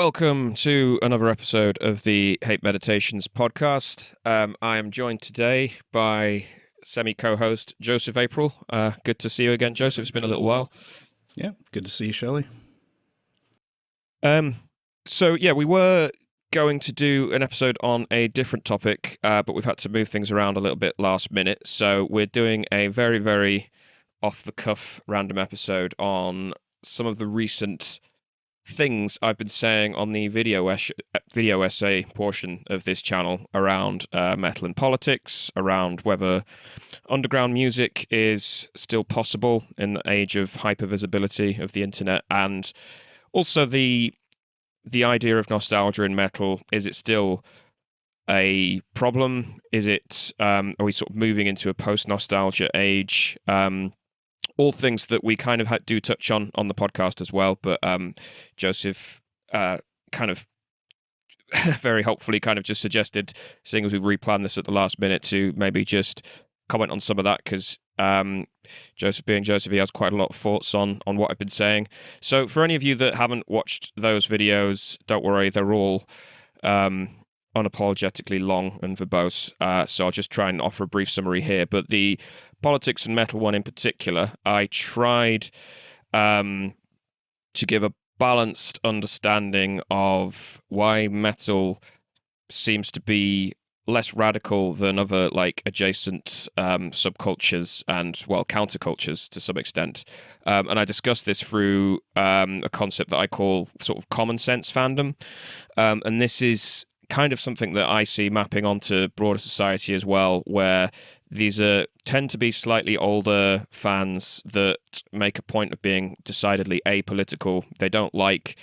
Welcome to another episode of the Hate Meditations podcast. I am joined today by semi-co-host Joseph April. Good to see you again, Joseph. It's been a little while. Yeah, good to see you, Shelley. We were going to do an episode on a different topic, but we've had to move things around a little bit last minute. So we're doing a very, very off-the-cuff random episode on some of the recent things I've been saying on the video essay portion of this channel around metal and politics, around whether underground music is still possible in the age of hypervisibility of the internet, and also the idea of nostalgia in metal. Is it still a problem? Is it are we sort of moving into a post-nostalgia age? All things that we kind of do touch on the podcast as well, but Joseph kind of very helpfully kind of just suggested, seeing as we replanned this at the last minute, to maybe just comment on some of that, because Joseph being Joseph, he has quite a lot of thoughts on what I've been saying. So for any of you that haven't watched those videos, don't worry, they're all unapologetically long and verbose, so I'll just try and offer a brief summary here. But the politics and metal one in particular, I tried to give a balanced understanding of why metal seems to be less radical than other like adjacent subcultures and, well, countercultures to some extent. And I discussed this through a concept that I call sort of common sense fandom. And this is kind of something that I see mapping onto broader society as well, where these tend to be slightly older fans that make a point of being decidedly apolitical. They don't like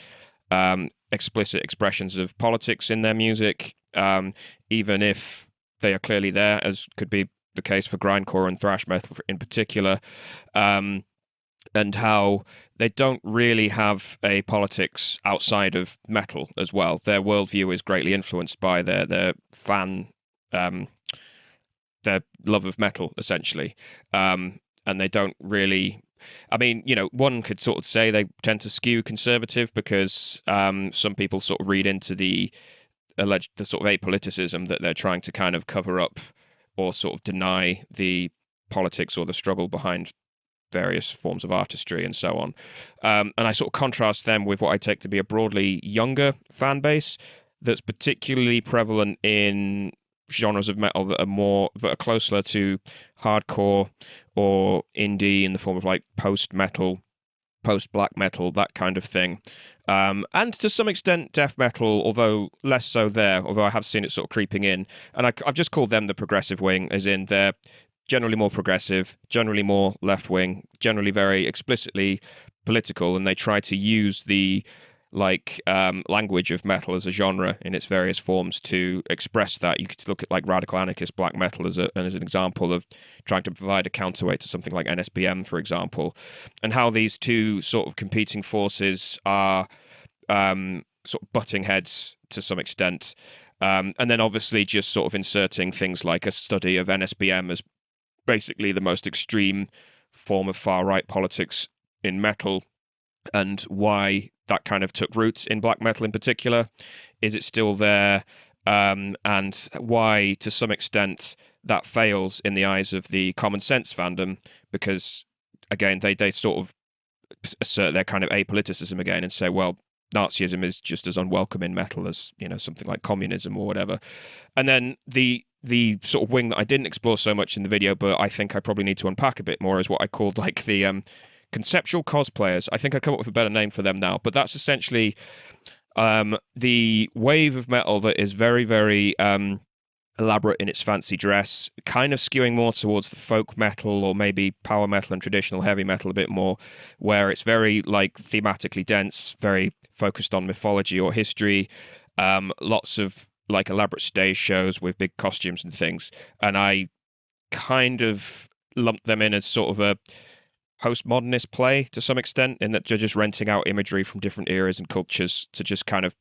explicit expressions of politics in their music, even if they are clearly there, as could be the case for grindcore and thrash metal in particular, and how they don't really have a politics outside of metal as well. Their worldview is greatly influenced by their fan, their love of metal, essentially. And they don't really, I mean, one could sort of say they tend to skew conservative, because some people sort of read into the sort of apoliticism that they're trying to kind of cover up or sort of deny the politics or the struggle behind various forms of artistry and so on. And I sort of contrast them with what I take to be a broadly younger fan base that's particularly prevalent in genres of metal that are closer to hardcore or indie, in the form of like post-metal, post-black metal, that kind of thing. And to some extent death metal, although less so there, although I have seen it sort of creeping in. And I've just called them the progressive wing, as in they're generally more progressive, generally more left-wing, generally very explicitly political, and they try to use the language of metal as a genre in its various forms to express that. You could look at like radical anarchist black metal as an example of trying to provide a counterweight to something like NSBM, for example, and how these two sort of competing forces are sort of butting heads to some extent. And then obviously just sort of inserting things like a study of NSBM as basically the most extreme form of far-right politics in metal, and why that kind of took root in black metal in particular. Is it still there? And why, to some extent, that fails in the eyes of the common sense fandom, because, again, they sort of assert their kind of apoliticism again and say, well, Nazism is just as unwelcome in metal as, something like communism or whatever. And then the sort of wing that I didn't explore so much in the video, but I think I probably need to unpack a bit more, is what I called like the conceptual cosplayers. I think I come up with a better name for them now, but that's essentially the wave of metal that is very, very elaborate in its fancy dress, kind of skewing more towards the folk metal or maybe power metal and traditional heavy metal a bit more, where it's very like thematically dense, very focused on mythology or history, lots of like elaborate stage shows with big costumes and things. And I kind of lumped them in as sort of a postmodernist play to some extent, in that they're just renting out imagery from different eras and cultures to just kind of,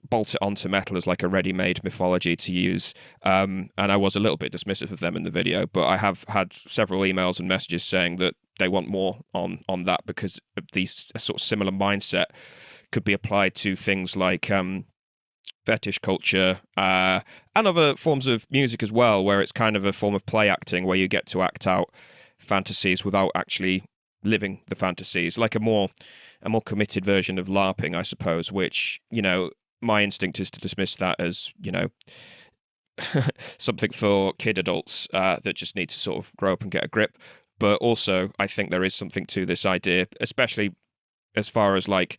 bolt it onto metal as like a ready-made mythology to use. And I was a little bit dismissive of them in the video, but I have had several emails and messages saying that they want more on that, because of these sort of similar mindset could be applied to things like fetish culture and other forms of music as well, where it's kind of a form of play acting where you get to act out fantasies without actually living the fantasies, like a more committed version of LARPing, I suppose, which, my instinct is to dismiss that as, something for kid adults that just need to sort of grow up and get a grip. But also, I think there is something to this idea, especially as far as like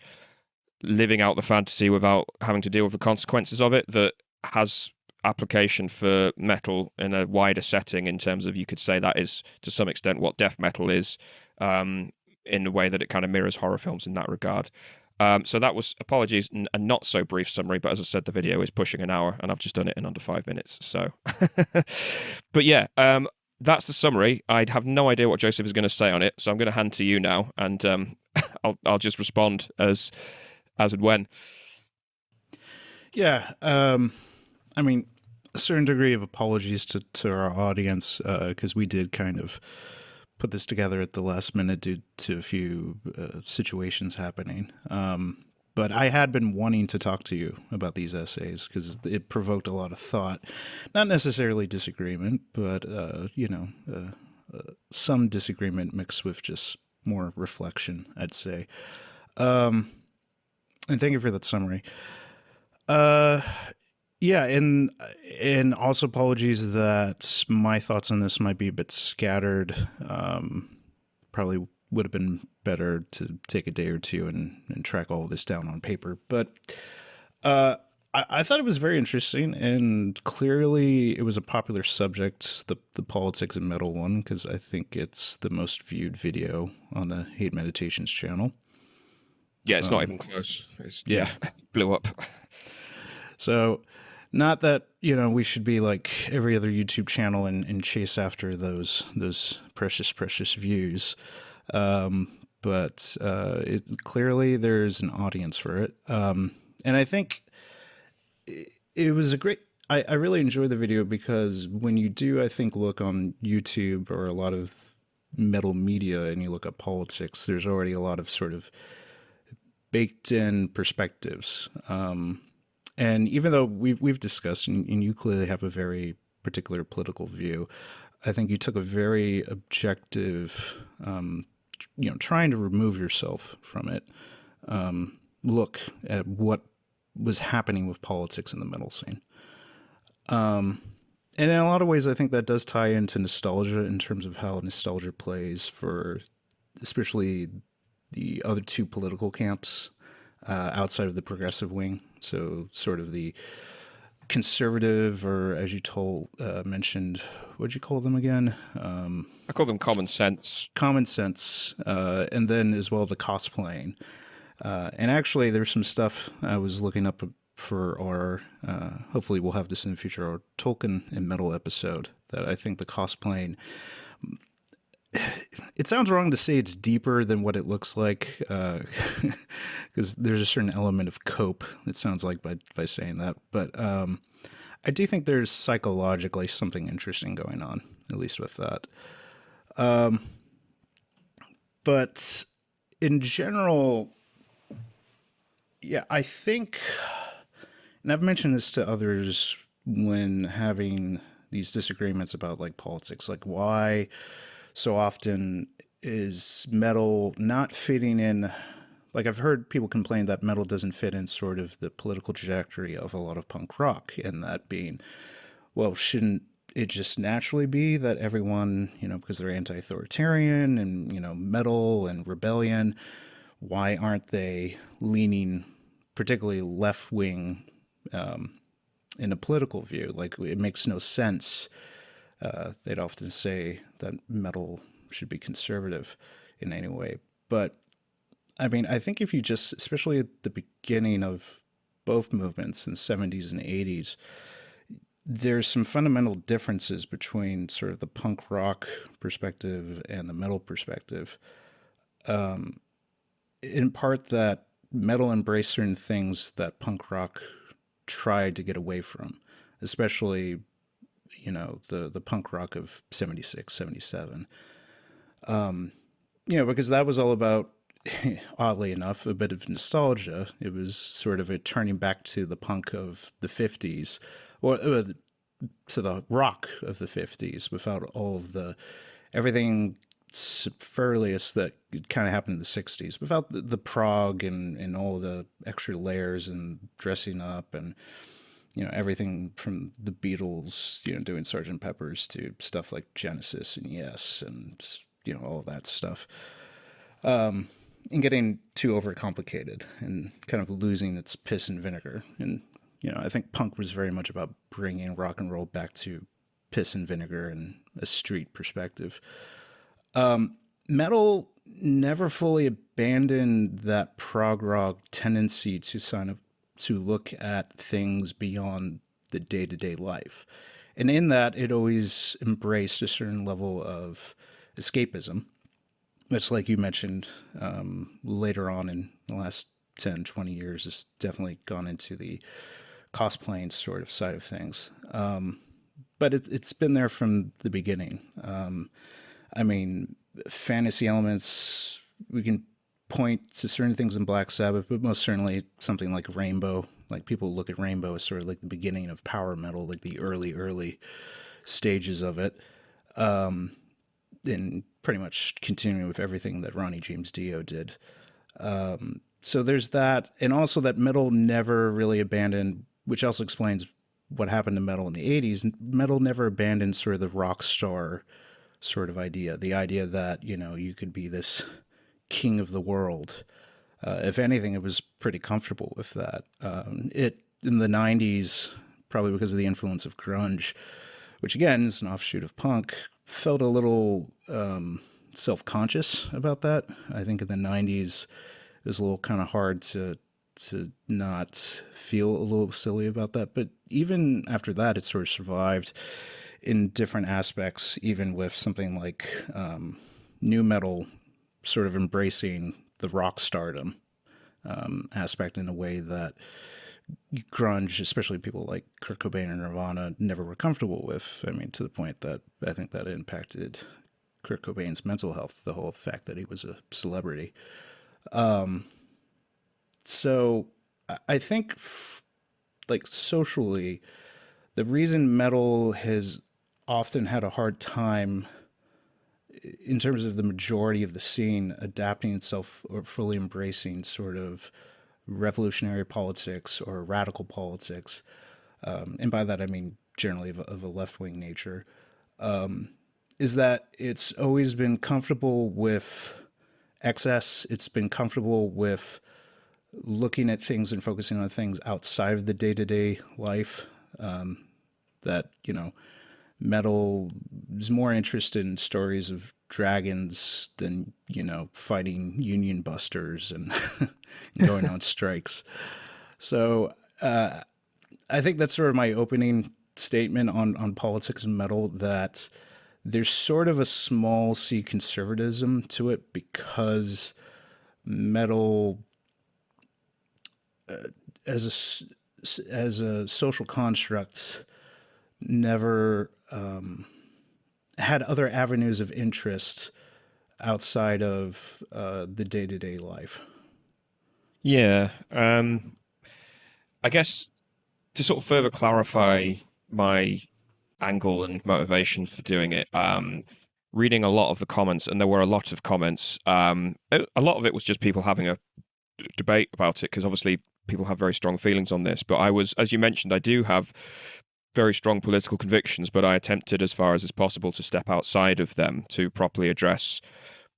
living out the fantasy without having to deal with the consequences of it, that has application for metal in a wider setting, in terms of, you could say that is to some extent what death metal is, in a way that it kind of mirrors horror films in that regard. So that was, apologies, a not so brief summary, but as I said, the video is pushing an hour and I've just done it in under 5 minutes. So, but yeah, that's the summary. I have no idea what Joseph is going to say on it, so I'm going to hand to you now, and I'll just respond as and when. Yeah, I mean, a certain degree of apologies to our audience, because we did kind of put this together at the last minute due to a few situations happening. But I had been wanting to talk to you about these essays because it provoked a lot of thought. Not necessarily disagreement, but, some disagreement mixed with just more reflection, I'd say. And thank you for that summary. Yeah, and also apologies that my thoughts on this might be a bit scattered. Probably would have been better to take a day or two and track all of this down on paper. But I thought it was very interesting, and clearly it was a popular subject, the politics and metal one, because I think it's the most viewed video on the Hate Meditations channel. Yeah, it's not even close. Yeah, blew up. So, not that, we should be like every other YouTube channel and chase after those precious views. But clearly there's an audience for it. And I think it was a great, I really enjoyed the video because when you do, I think, look on YouTube or a lot of metal media and you look at politics, there's already a lot of sort of baked in perspectives. And even though we've discussed, and you clearly have a very particular political view, I think you took a very objective, trying to remove yourself from it, look at what was happening with politics in the metal scene. And in a lot of ways, I think that does tie into nostalgia in terms of how nostalgia plays for especially the other two political camps outside of the progressive wing. So sort of the conservative, or as you mentioned, what'd you call them again? I call them common sense. Common sense, and then as well the cosplaying. And actually, there's some stuff I was looking up for our, hopefully we'll have this in the future, our Tolkien and metal episode, that I think the cosplaying, it sounds wrong to say it's deeper than what it looks like, because there's a certain element of cope, it sounds like, by saying that. But I do think there's psychologically something interesting going on, at least with that. But in general, yeah, I think, and I've mentioned this to others when having these disagreements about like politics, like why so often is metal not fitting in? Like, I've heard people complain that metal doesn't fit in sort of the political trajectory of a lot of punk rock, and that being, well, shouldn't it just naturally be that everyone, because they're anti-authoritarian and, metal and rebellion, why aren't they leaning particularly left-wing in a political view? Like, it makes no sense. They'd often say that metal should be conservative in any way. But, I mean, I think if you just, especially at the beginning of both movements in the 70s and 80s, there's some fundamental differences between sort of the punk rock perspective and the metal perspective. In part that metal embraced certain things that punk rock tried to get away from, especially, the punk rock of 76, 77. Because that was all about oddly enough, a bit of nostalgia. It was sort of a turning back to the punk of the 50s, or to the rock of the 50s without all of the everything superfluous that kind of happened in the 60s, without the prog and all the extra layers and dressing up and everything from the Beatles, doing Sgt. Pepper's to stuff like Genesis and Yes and all of that stuff, and getting too overcomplicated and kind of losing its piss and vinegar. And I think punk was very much about bringing rock and roll back to piss and vinegar and a street perspective. Metal never fully abandoned that prog rock tendency to look at things beyond the day-to-day life. And in that, it always embraced a certain level of escapism. It's like you mentioned, later on in the last 10, 20 years, has definitely gone into the cosplaying sort of side of things. But it's been there from the beginning. I mean, fantasy elements, we can point to certain things in Black Sabbath, but most certainly something like Rainbow. Like, people look at Rainbow as sort of like the beginning of power metal, like the early stages of it. And pretty much continuing with everything that Ronnie James Dio did. So there's that. And also that metal never really abandoned, which also explains what happened to metal in the 80s. Metal never abandoned sort of the rock star sort of idea, the idea that, you could be this king of the world. If anything, it was pretty comfortable with that. It in the 90s, probably because of the influence of grunge, which again is an offshoot of punk, felt a little self-conscious about that. I think in the 90s, it was a little kind of hard to not feel a little silly about that. But even after that, it sort of survived in different aspects, even with something like new metal sort of embracing the rock stardom aspect in a way that grunge, especially people like Kurt Cobain and Nirvana, never were comfortable with. I mean, to the point that I think that impacted Kurt Cobain's mental health, the whole fact that he was a celebrity. So I think, like, socially, the reason metal has often had a hard time in terms of the majority of the scene adapting itself or fully embracing sort of revolutionary politics or radical politics, and by that I mean generally of a left-wing nature, is that it's always been comfortable with excess. It's been comfortable with looking at things and focusing on things outside of the day-to-day life. That, metal is more interested in stories of dragons than, fighting union busters and going on strikes. So I think that's sort of my opening statement on politics and metal, that there's sort of a small c conservatism to it, because metal as a social construct never had other avenues of interest outside of the day-to-day life. Yeah. I guess to sort of further clarify my angle and motivation for doing it, reading a lot of the comments, and there were a lot of comments. A lot of it was just people having a debate about it, because obviously people have very strong feelings on this. But I was, as you mentioned, I do have very strong political convictions, but I attempted as far as is possible to step outside of them to properly address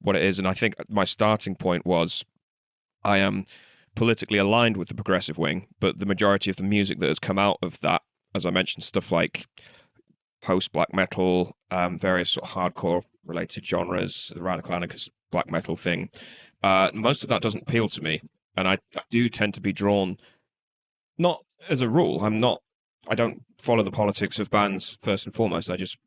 what it is. And I think my starting point was, I am politically aligned with the progressive wing, but the majority of the music that has come out of that, as I mentioned, stuff like post-black metal, various sort of hardcore related genres, the radical anarchist black metal thing, most of that doesn't appeal to me. And I do tend to be drawn, not as a rule, I don't follow the politics of bands first and foremost. I just,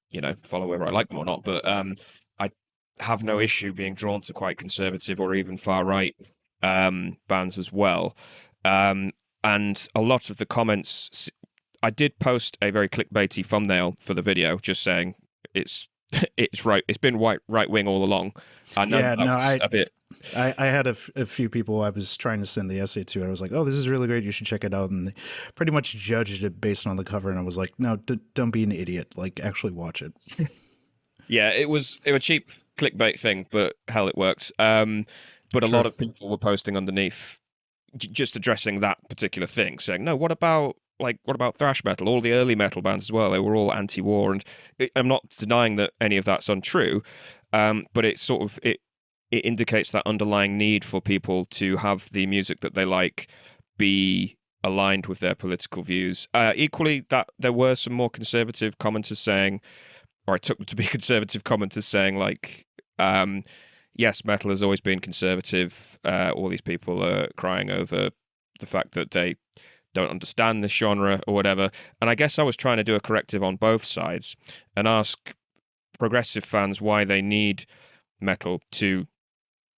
follow whether I like them or not. But I have no issue being drawn to quite conservative or even far right bands as well. And a lot of the comments, I did post a very clickbaity thumbnail for the video, just saying it's it's right. It's been right wing all along. I know Yeah, that no, was a bit. I had a few people I was trying to send the essay to. I was like, oh, this is really great. You should check it out. And they pretty much judged it based on the cover. And I was like, no, don't be an idiot. Like, actually watch it. Yeah, it was a cheap clickbait thing, but hell, it worked. But a lot True. of people were posting underneath just addressing that particular thing, saying, no, what about what about thrash metal? All the early metal bands as well, they were all anti-war, and I'm not denying that any of that's untrue, but it sort of it indicates that underlying need for people to have the music that they like be aligned with their political views. Equally, that there were some more conservative commenters saying, or I took them to be conservative commenters saying um, yes, metal has always been conservative. All these people are crying over the fact that they don't understand this genre or whatever. And I guess I was trying to do a corrective on both sides and ask progressive fans why they need metal to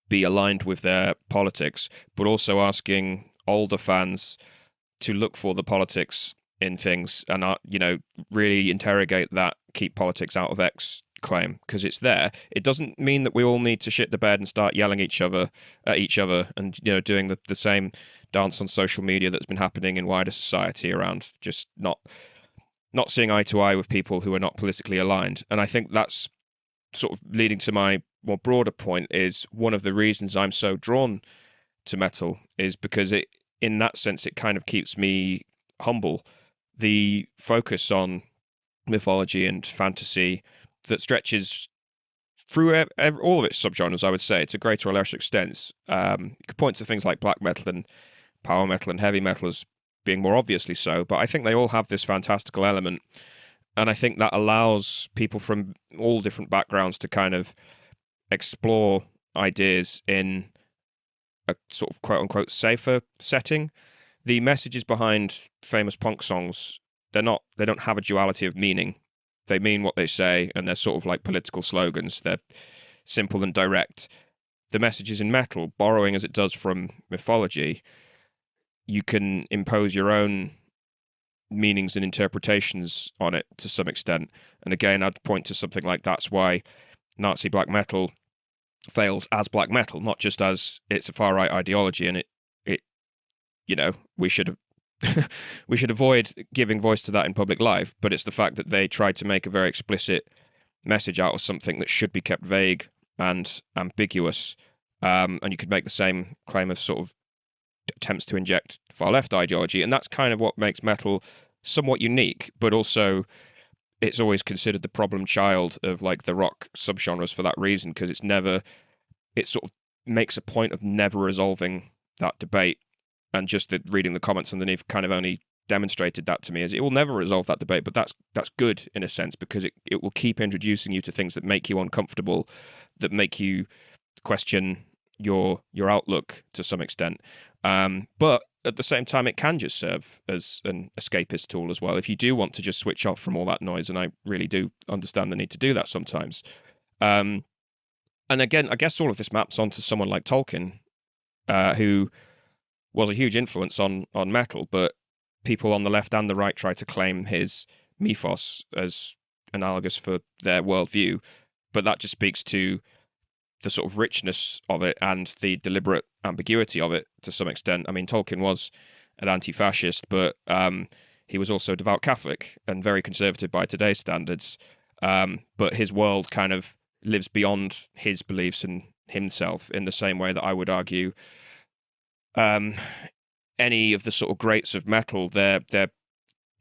be aligned with their politics, but also asking older fans to look for the politics in things and really interrogate that keep politics out of X claim because it's there. It doesn't mean that we all need to shit the bed and start yelling at each other and doing the same dance on social media that's been happening in wider society around just not seeing eye to eye with people who are not politically aligned. And I think that's sort of leading to my more broader point is one of the reasons I'm so drawn to metal is because it in that sense it kind of keeps me humble. The focus on mythology and fantasy that stretches through all of its subgenres, I would say, to greater or lesser extents. You could point to things like black metal and power metal and heavy metal as being more obviously so, but I think they all have this fantastical element, and I think that allows people from all different backgrounds to kind of explore ideas in a sort of quote unquote safer setting. The messages behind famous punk songs, they don't have a duality of meaning. They mean what they say and they're sort of like political slogans. They're simple and direct. The messages in metal, borrowing as it does from mythology, you can impose your own meanings and interpretations on it to some extent. And again, I'd point to something like that's why Nazi black metal fails as black metal, not just as it's a far right ideology and it we should have we should avoid giving voice to that in public life, but it's the fact that they tried to make a very explicit message out of something that should be kept vague and ambiguous. And you could make the same claim of sort of attempts to inject far left ideology, and that's kind of what makes metal somewhat unique, but also it's always considered the problem child of like the rock subgenres for that reason, because it sort of makes a point of never resolving that debate. And just reading the comments underneath kind of only demonstrated that to me, as it will never resolve that debate, but that's good in a sense, because it will keep introducing you to things that make you uncomfortable, that make you question your outlook to some extent. But at the same time, it can just serve as an escapist tool as well. If you do want to just switch off from all that noise, and I really do understand the need to do that sometimes. And again, I guess all of this maps onto someone like Tolkien, who was a huge influence on metal, but people on the left and the right try to claim his mythos as analogous for their worldview. But that just speaks to the sort of richness of it and the deliberate ambiguity of it to some extent. I mean, Tolkien was an anti-fascist, but he was also a devout Catholic and very conservative by today's standards. But his world kind of lives beyond his beliefs and himself in the same way that I would argue any of the sort of greats of metal, their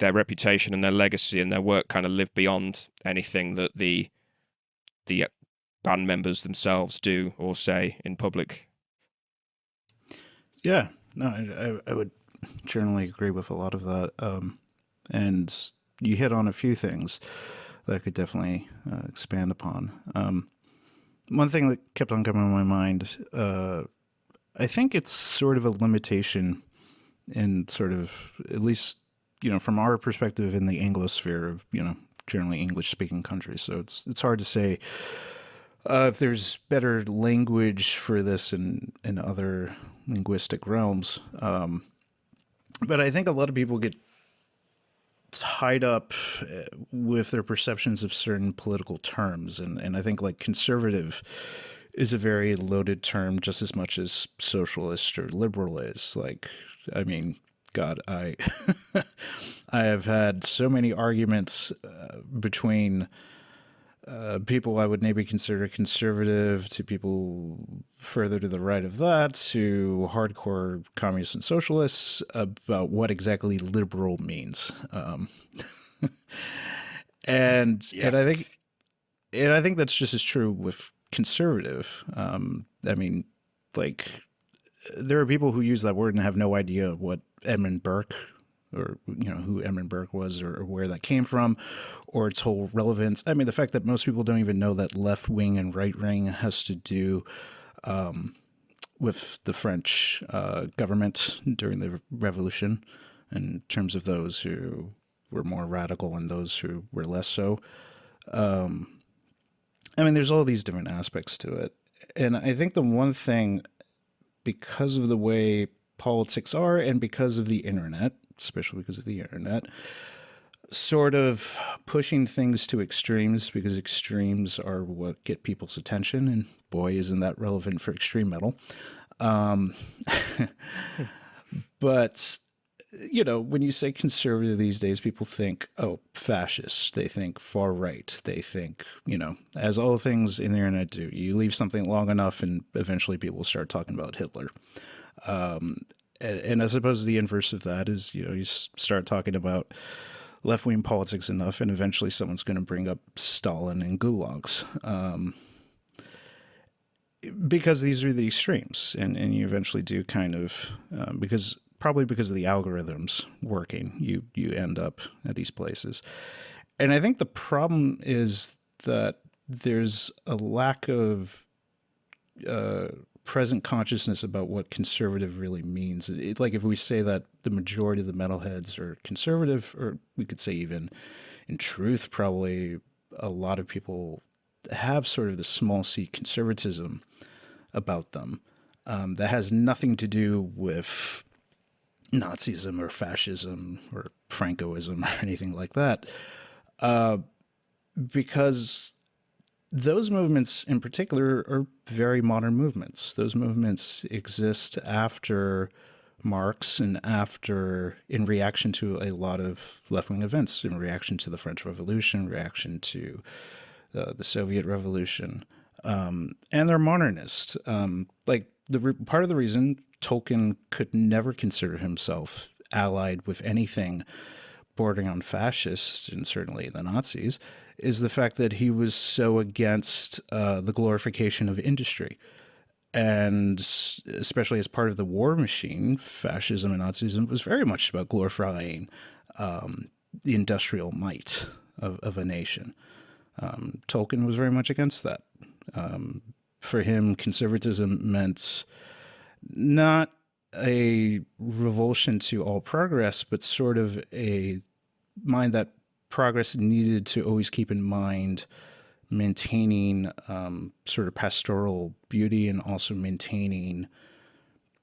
reputation and their legacy and their work kind of live beyond anything that the band members themselves do or say in public. Yeah, no, I would generally agree with a lot of that. And you hit on a few things that I could definitely expand upon. One thing that kept on coming to my mind, I think it's sort of a limitation in sort of, at least, from our perspective in the Anglosphere of, generally English speaking countries. So it's hard to say if there's better language for this in other linguistic realms. But I think a lot of people get tied up with their perceptions of certain political terms. And I think like conservative is a very loaded term just as much as socialist or liberal is. Like, I mean, God, I I have had so many arguments between people I would maybe consider conservative to people further to the right of that to hardcore communists and socialists about what exactly liberal means. And I think that's just as true with conservative. I mean, like there are people who use that word and have no idea what Edmund Burke or who Edmund Burke was or where that came from or its whole relevance. I mean, the fact that most people don't even know that left wing and right wing has to do with the French government during the Revolution in terms of those who were more radical and those who were less so. I mean, there's all these different aspects to it. And I think the one thing, because of the way politics are and because of the internet, especially because of the internet, sort of pushing things to extremes because extremes are what get people's attention. And boy, isn't that relevant for extreme metal. But, when you say conservative these days, people think, oh, fascist. They think far right. They think, as all things in the internet do, you leave something long enough and eventually people start talking about Hitler. And I suppose the inverse of that is, you start talking about left-wing politics enough and eventually someone's going to bring up Stalin and gulags. Because these are the extremes and you eventually do kind of, probably because of the algorithms working, you end up at these places. And I think the problem is that there's a lack of present consciousness about what conservative really means. Like if we say that the majority of the metalheads are conservative, or we could say even in truth, probably a lot of people have sort of the small c conservatism about them that has nothing to do with Nazism or fascism or Francoism or anything like that. Because those movements in particular are very modern movements. Those movements exist after Marx and in reaction to a lot of left-wing events, in reaction to the French Revolution, reaction to the Soviet Revolution. And they're modernist. Part of the reason Tolkien could never consider himself allied with anything bordering on fascist, and certainly the Nazis, is the fact that he was so against the glorification of industry. And especially as part of the war machine, fascism and Nazism was very much about glorifying the industrial might of a nation. Tolkien was very much against that. For him, conservatism meant not a revulsion to all progress, but sort of a mind that progress needed to always keep in mind maintaining sort of pastoral beauty and also maintaining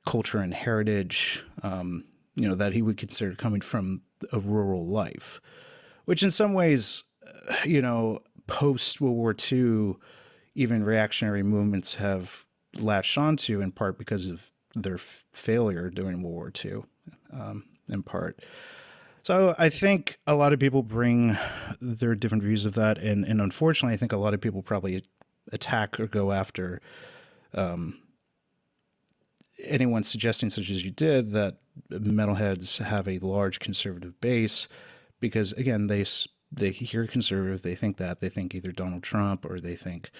culture and heritage, that he would consider coming from a rural life, which in some ways, post World War II, even reactionary movements have latched onto, in part because of their failure during World War II, in part. So I think a lot of people bring their different views of that, and unfortunately, I think a lot of people probably attack or go after anyone suggesting, such as you did, that metalheads have a large conservative base, because again, they hear conservative, they think either Donald Trump or they think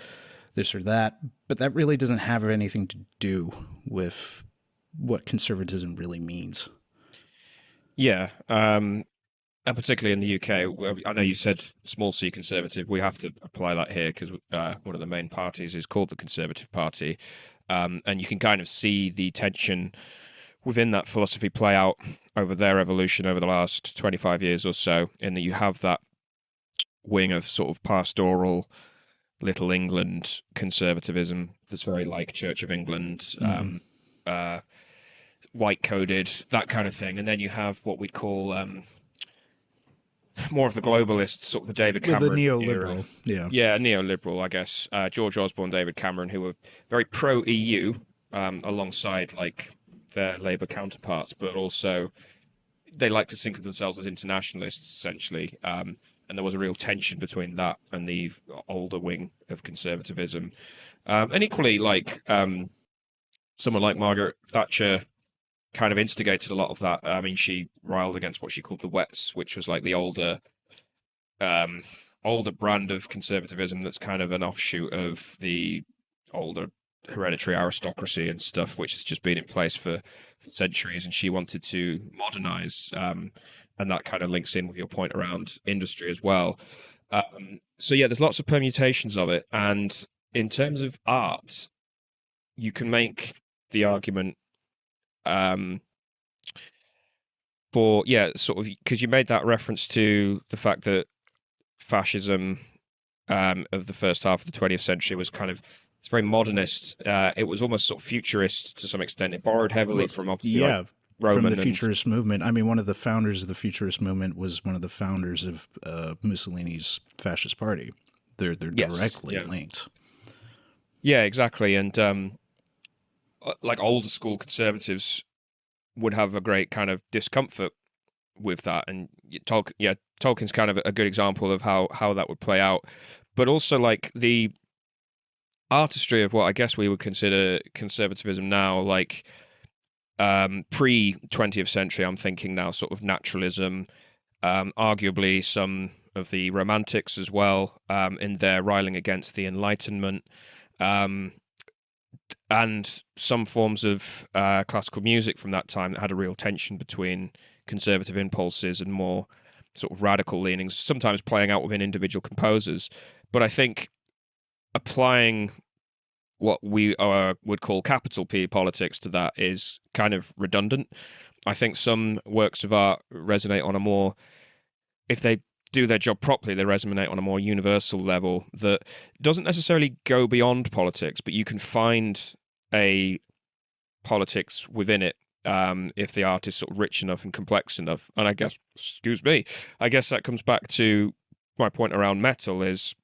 this or that, but that really doesn't have anything to do with what conservatism really means. Yeah, and particularly in the UK, I know you said small c conservative. We have to apply that here because one of the main parties is called the Conservative Party, and you can kind of see the tension within that philosophy play out over their evolution over the last 25 years or so, in that you have that wing of sort of pastoral Little England conservatism that's very like Church of England, white coded, that kind of thing, and then you have what we'd call more of the globalists, sort of the David With the Cameron era. neoliberal, yeah. Yeah, neoliberal, I guess. George Osborne, David Cameron, who were very pro EU, alongside like their Labour counterparts, but also they like to think of themselves as internationalists, essentially. And there was a real tension between that and the older wing of conservatism. And equally, like someone like Margaret Thatcher kind of instigated a lot of that. I mean, she riled against what she called the Wets, which was like the um, older brand of conservatism that's kind of an offshoot of the older hereditary aristocracy and stuff, which has just been in place for centuries. And she wanted to modernize, and that kind of links in with your point around industry as well. So yeah, there's lots of permutations of it. And in terms of art, you can make the argument um, for yeah, sort of because you made that reference to the fact that fascism of the first half of the 20th century was kind of it's very modernist. It was almost sort of futurist to some extent. It borrowed heavily Well, from obviously like yeah, from Roman the futurist movement. I mean, one of the founders of the futurist movement was one of the founders of Mussolini's fascist party. They're yes, directly yeah, linked. yeah, exactly. And like older school conservatives would have a great kind of discomfort with that. And Tolkien's kind of a good example of how that would play out. But also like the artistry of what I guess we would consider conservatism now, like pre 20th century, I'm thinking now sort of naturalism, arguably some of the romantics as well, in their riling against the Enlightenment, um, and some forms of classical music from that time that had a real tension between conservative impulses and more sort of radical leanings, sometimes playing out within individual composers. But I think applying what we would call capital P politics to that is kind of redundant. I think some works of art resonate on a more, if they do their job properly, they resonate on a more universal level that doesn't necessarily go beyond politics, but you can find a politics within it, if the art is sort of rich enough and complex enough. And I guess, excuse me, I guess that comes back to my point around metal is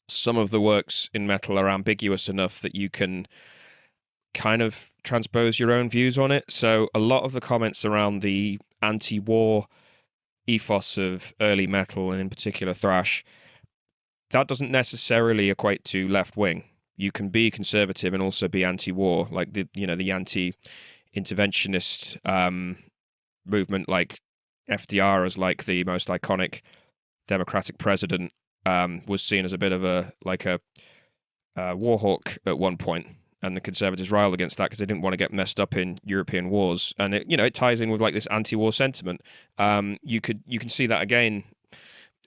some of the works in metal are ambiguous enough that you can kind of transpose your own views on it. So a lot of the comments around the anti-war ethos of early metal and in particular thrash, that doesn't necessarily equate to left wing. You can be conservative and also be anti-war, like the anti-interventionist movement, like FDR as like the most iconic Democratic president, was seen as a bit of a war hawk at one point, and the Conservatives riled against that because they didn't want to get messed up in European wars, and it ties in with like this anti-war sentiment. You can see that again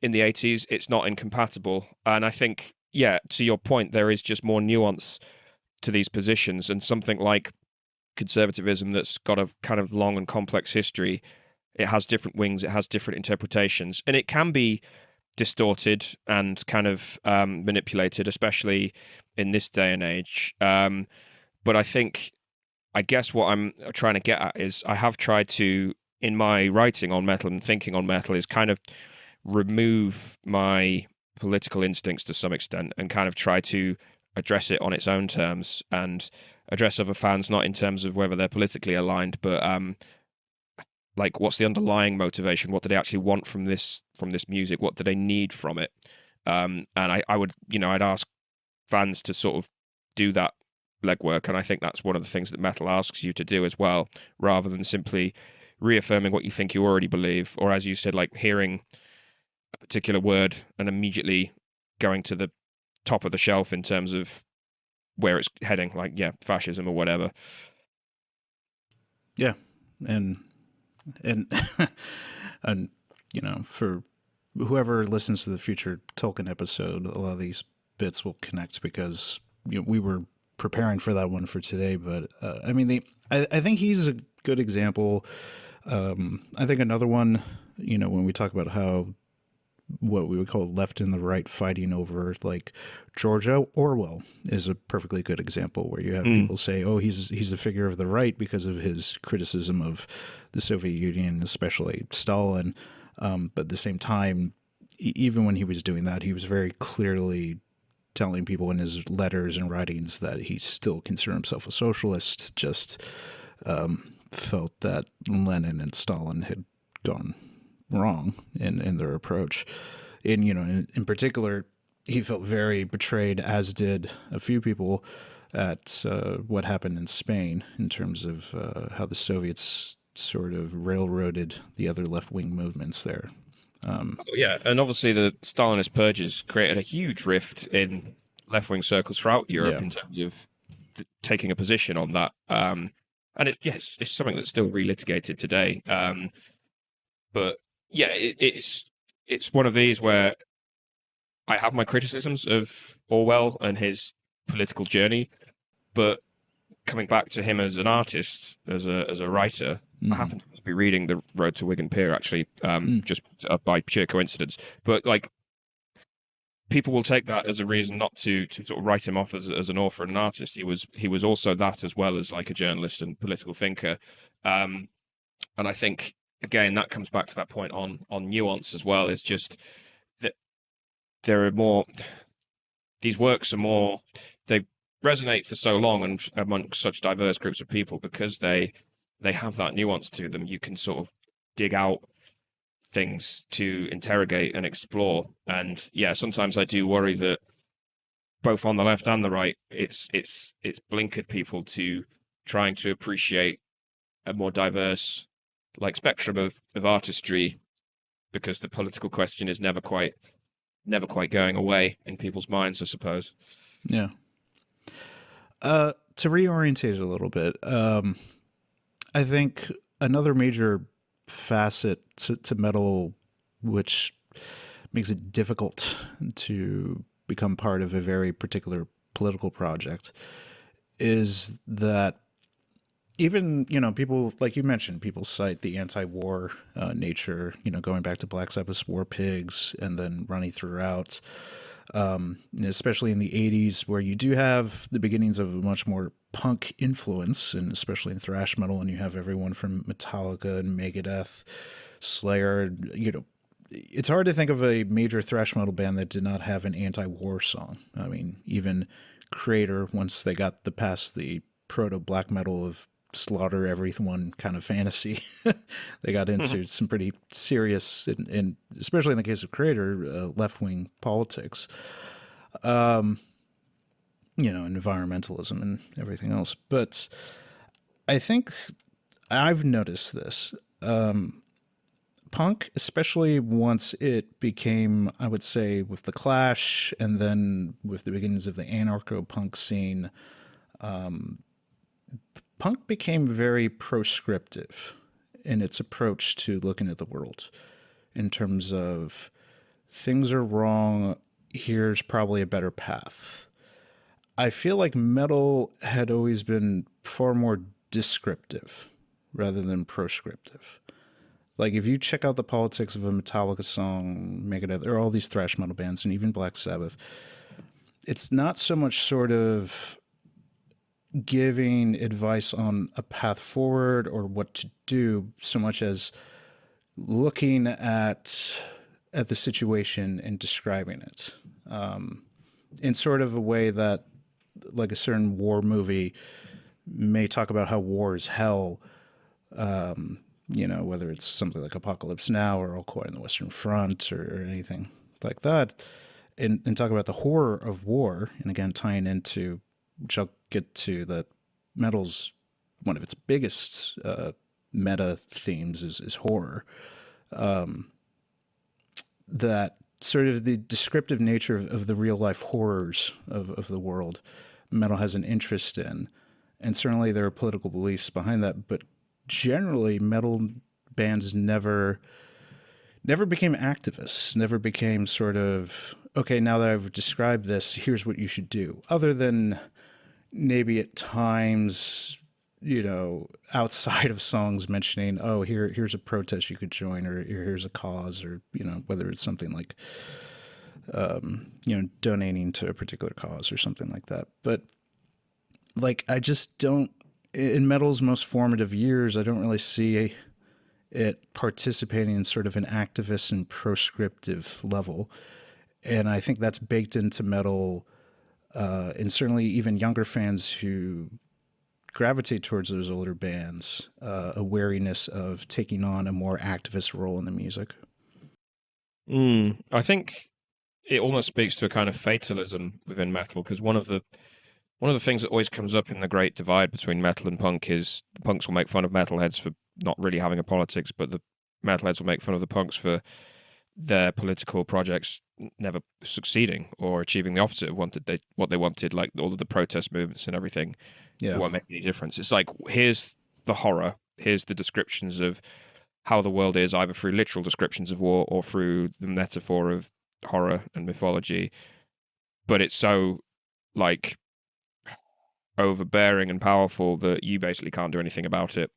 in the 80s. It's not incompatible, and I think to your point, there is just more nuance to these positions, and something like conservatism that's got a kind of long and complex history. It has different wings, it has different interpretations, and it can be distorted and kind of manipulated, especially in this day and age. But I guess what I'm trying to get at is I have tried to, in my writing on metal and thinking on metal, is kind of remove my political instincts to some extent and kind of try to address it on its own terms and address other fans not in terms of whether they're politically aligned, but like what's the underlying motivation, what do they actually want from this music, what do they need from it. And I would I'd ask fans to sort of do that legwork, and I think that's one of the things that metal asks you to do as well, rather than simply reaffirming what you think you already believe, or as you said, like hearing a particular word and immediately going to the top of the shelf in terms of where it's heading, like fascism or whatever. Yeah, and and for whoever listens to the future Tolkien episode, a lot of these bits will connect because we were preparing for that one for today. But I mean, I think he's a good example. I think another one, when we talk about how what we would call left and the right fighting over, like George Orwell is a perfectly good example where you have people say, oh, he's a figure of the right because of his criticism of the Soviet Union, especially Stalin. But at the same time, even when he was doing that, he was very clearly telling people in his letters and writings that he still considered himself a socialist, just felt that Lenin and Stalin had gone wrong in their approach. And, in particular, he felt very betrayed, as did a few people, at what happened in Spain in terms of how the Soviets sort of railroaded the other left-wing movements there. Yeah, and obviously the Stalinist purges created a huge rift in left-wing circles throughout Europe Yeah. in terms of taking a position on that. And it's something that's still relitigated today. But yeah, it's one of these where I have my criticisms of Orwell and his political journey, but coming back to him as an artist, as a writer, I happen to be reading The Road to Wigan Pier actually, just by pure coincidence. But like, people will take that as a reason not to sort of write him off as an author and an artist. He was also that, as well as like a journalist and political thinker. And I think again that comes back to that point on nuance as well. It's just that there are more. These works are more. They resonate for so long and amongst such diverse groups of people because they have that nuance to them. You can sort of dig out things to interrogate and explore. And yeah, sometimes I do worry that both on the left and the right, it's blinkered people to trying to appreciate a more diverse like spectrum of artistry, because the political question is never quite going away in people's minds, I suppose. Yeah. To reorientate it a little bit, I think another major facet to metal, which makes it difficult to become part of a very particular political project, is that even, people, like you mentioned, people cite the anti-war nature, going back to Black Sabbath's War Pigs and then running throughout, especially in the 80s, where you do have the beginnings of a much more punk influence, and especially in thrash metal, and you have everyone from Metallica and Megadeth, Slayer. It's hard to think of a major thrash metal band that did not have an anti-war song. I mean, even Creator, once they got past the proto black metal of slaughter everyone kind of fantasy, they got into some pretty serious, and especially in the case of Creator, left-wing politics, environmentalism and everything else. But I think I've noticed this. Punk, especially once it became, I would say, with the Clash and then with the beginnings of the anarcho-punk scene, punk became very prescriptive in its approach to looking at the world, in terms of things are wrong, here's probably a better path. I feel like metal had always been far more descriptive rather than prescriptive. Like, if you check out the politics of a Metallica song, Megadeth, there are all these thrash metal bands, and even Black Sabbath, it's not so much sort of giving advice on a path forward or what to do, so much as looking at the situation and describing it in sort of a way that, like, a certain war movie may talk about how war is hell, whether it's something like Apocalypse Now or All Quiet on the Western Front or anything like that, and talk about the horror of war, and again tying into, which I'll get to, that metal's one of its biggest meta themes is horror. That sort of the descriptive nature of the real life horrors of the world, metal has an interest in, and certainly there are political beliefs behind that. But generally, metal bands never became activists, never became sort of, okay, now that I've described this, here's what you should do. Other than maybe at times, outside of songs mentioning, oh, here's a protest you could join, or here's a cause, or, whether it's something like, donating to a particular cause or something like that. But, like, I just don't, in metal's most formative years, I don't really see it participating in sort of an activist and prescriptive level. And I think that's baked into metal, and certainly even younger fans who gravitate towards those older bands, a wariness of taking on a more activist role in the music. I think it almost speaks to a kind of fatalism within metal, because one of the things that always comes up in the great divide between metal and punk is the punks will make fun of metalheads for not really having a politics, but the metalheads will make fun of the punks for their political projects never succeeding or achieving the opposite of what they wanted, like all of the protest movements and everything. It Yeah. won't make any difference. It's like, here's the horror, here's the descriptions of how the world is, either through literal descriptions of war or through the metaphor of horror and mythology. But it's so like overbearing and powerful that you basically can't do anything about it.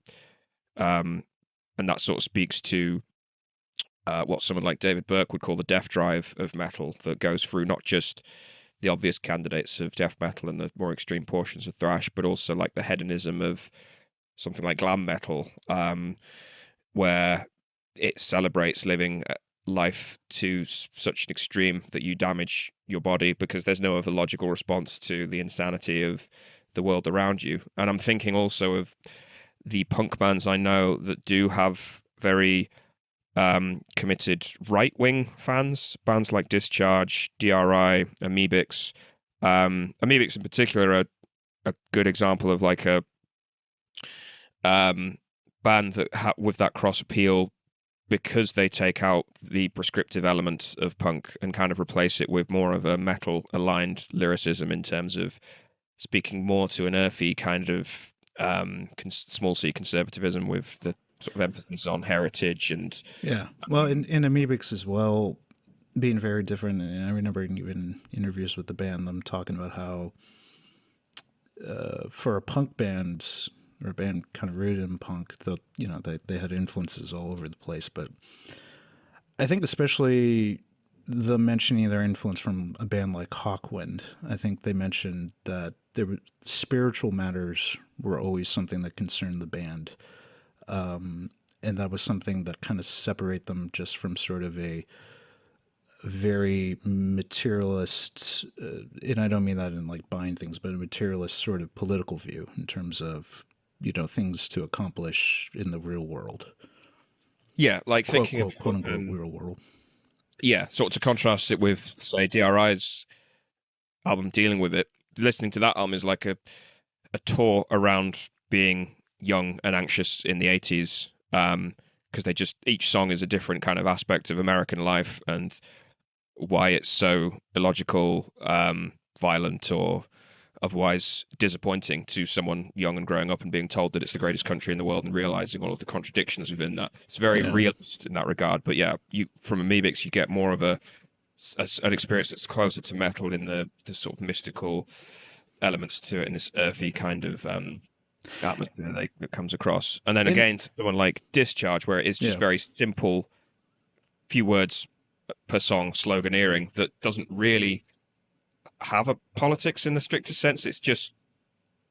Um, and that sort of speaks to what someone like David Burke would call the death drive of metal, that goes through not just the obvious candidates of death metal and the more extreme portions of thrash, but also like the hedonism of something like glam metal, where it celebrates living life to such an extreme that you damage your body because there's no other logical response to the insanity of the world around you. And I'm thinking also of the punk bands I know that do have very committed right-wing fans, bands like Discharge, DRI, Amebix. Amebix in particular are a good example of like a band that with that cross appeal, because they take out the prescriptive element of punk and kind of replace it with more of a metal aligned lyricism in terms of speaking more to an earthy kind of small c conservatism with the sort of emphasis on heritage and Yeah. Well, in Amebix as well, being very different. And I remember even interviews with the band, them talking about how for a punk band or a band kind of rooted in punk, they had influences all over the place. But I think especially the mentioning of their influence from a band like Hawkwind, I think they mentioned that spiritual matters were always something that concerned the band. And that was something that kind of separate them just from sort of a very materialist, and I don't mean that in like buying things, but a materialist sort of political view in terms of, things to accomplish in the real world. yeah, like Quote, thinking quote, of quote unquote real world. yeah, sort of to contrast it with say DRI's album Dealing with It. Listening to that album is like a tour around being young and anxious in the 80s, because they just, each song is a different kind of aspect of American life and why it's so illogical, violent, or otherwise disappointing to someone young and growing up and being told that it's the greatest country in the world and realizing all of the contradictions within that. It's very realist in that regard. But yeah, you from Amebix you get more of an experience that's closer to metal in the sort of mystical elements to it, in this earthy kind of atmosphere that comes across. And then again, to someone like Discharge, where it is just very simple, few words per song sloganeering that doesn't really have a politics in the strictest sense. It's just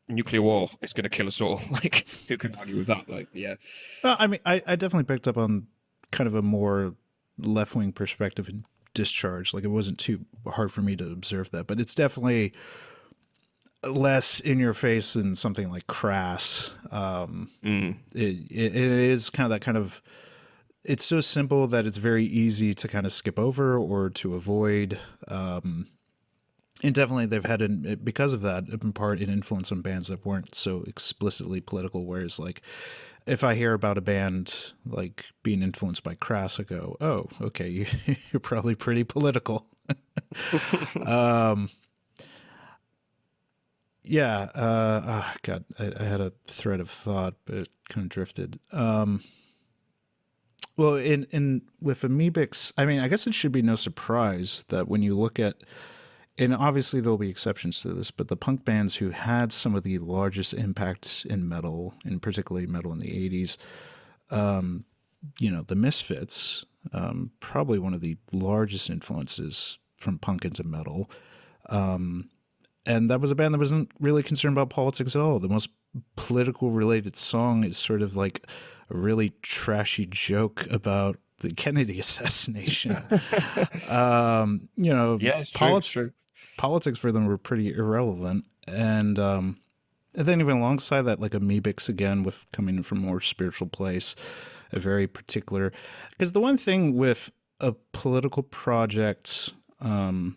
nuclear war. It's going to kill us all. Like, who can argue with that? Like, yeah. Well, I mean, I definitely picked up on kind of a more left-wing perspective in Discharge. Like, it wasn't too hard for me to observe that, but it's definitely less in your face than something like Crass. It is kind of that kind of, it's so simple that it's very easy to kind of skip over or to avoid. And definitely they've had, because of that, in part an influence on bands that weren't so explicitly political. Whereas, like, if I hear about a band like being influenced by Crass, I go, oh, okay, you're probably pretty political. Yeah. God, I had a thread of thought, but it kind of drifted. Well, in with Amebix, I mean, I guess it should be no surprise that when you look at, and obviously there'll be exceptions to this, but the punk bands who had some of the largest impacts in metal, and particularly metal in the 80s, the Misfits, probably one of the largest influences from punk into metal. And that was a band that wasn't really concerned about politics at all. The most political related song is sort of like a really trashy joke about the Kennedy assassination. You know, Yeah, it's true. It's true. politics for them were pretty irrelevant. And then even alongside that, like Amoebics again, with coming from a more spiritual place, a very particular. Because the one thing with a political project in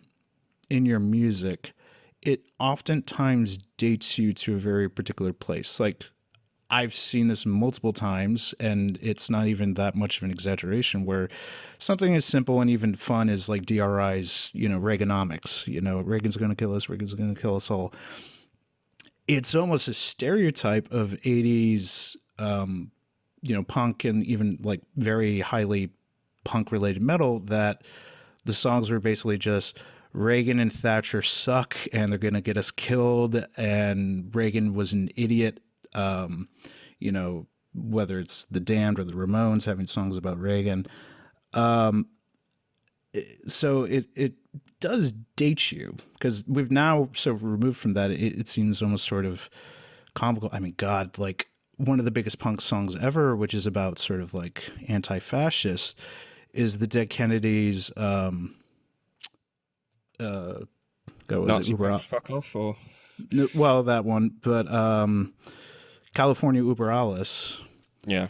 your music, it oftentimes dates you to a very particular place. Like I've seen this multiple times, and it's not even that much of an exaggeration. Where something as simple and even fun as like DRI's, Reaganomics. Reagan's going to kill us. Reagan's going to kill us all. It's almost a stereotype of 80s, punk and even like very highly punk related metal, that the songs were basically just Reagan and Thatcher suck and they're going to get us killed. And Reagan was an idiot. Whether it's the Damned or the Ramones having songs about Reagan. So it does date you, because we've now sort of removed from that. It seems almost sort of comical. I mean, God, like one of the biggest punk songs ever, which is about sort of like anti-fascist, is the Dead Kennedys. Nazi fuck off, or well, that one, but California Uber Alles. Yeah.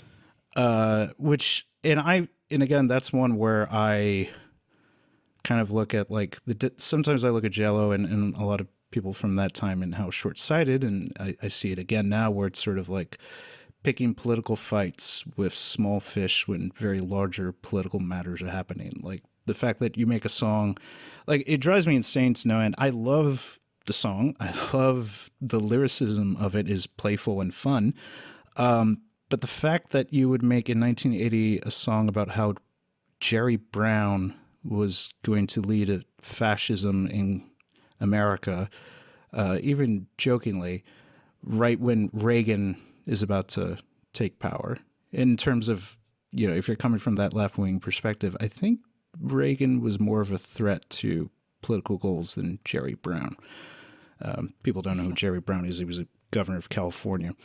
Which and again, that's one where I kind of look at like sometimes I look at Jello and a lot of people from that time and how short-sighted, and I see it again now where it's sort of like picking political fights with small fish when very larger political matters are happening. Like the fact that you make a song, like it drives me insane to no end. I love the song. I love the lyricism of it is playful and fun. But the fact that you would make in 1980 a song about how Jerry Brown was going to lead a fascism in America, even jokingly, right when Reagan is about to take power. In terms of, if you're coming from that left-wing perspective, I think Reagan was more of a threat to political goals than Jerry Brown. People don't know who Jerry Brown is. He was a governor of California,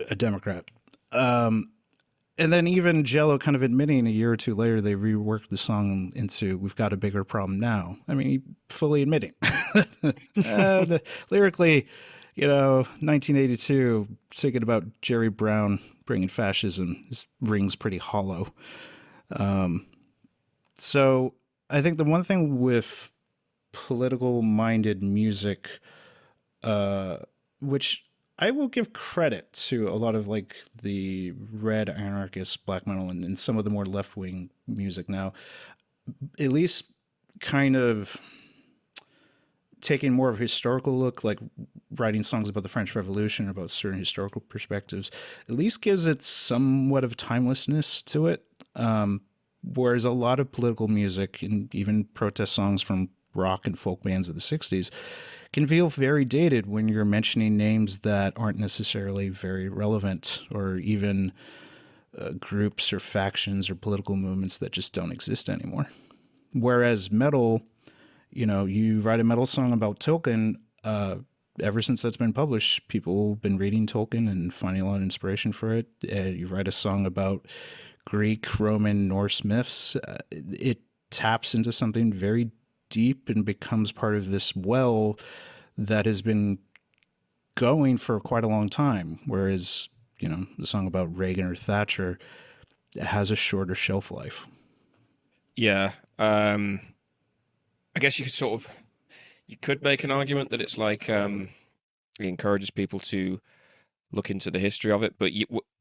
a Democrat. And then even Jello kind of admitting a year or two later, they reworked the song into "We've Got a Bigger Problem Now." I mean, fully admitting. Lyrically, 1982, singing about Jerry Brown bringing fascism rings pretty hollow. So I think the one thing with political-minded music, which I will give credit to a lot of like the red anarchist black metal and some of the more left-wing music now, at least kind of taking more of a historical look, like writing songs about the French Revolution or about certain historical perspectives, at least gives it somewhat of timelessness to it. Whereas a lot of political music and even protest songs from rock and folk bands of the 60s can feel very dated when you're mentioning names that aren't necessarily very relevant, or even groups or factions or political movements that just don't exist anymore. Whereas metal, you write a metal song about Tolkien, ever since that's been published, people have been reading Tolkien and finding a lot of inspiration for it. You write a song about Greek, Roman, Norse myths, it taps into something very deep and becomes part of this well that has been going for quite a long time. Whereas, the song about Reagan or Thatcher has a shorter shelf life. Yeah. I guess you could make an argument that it's like it encourages people to look into the history of it. But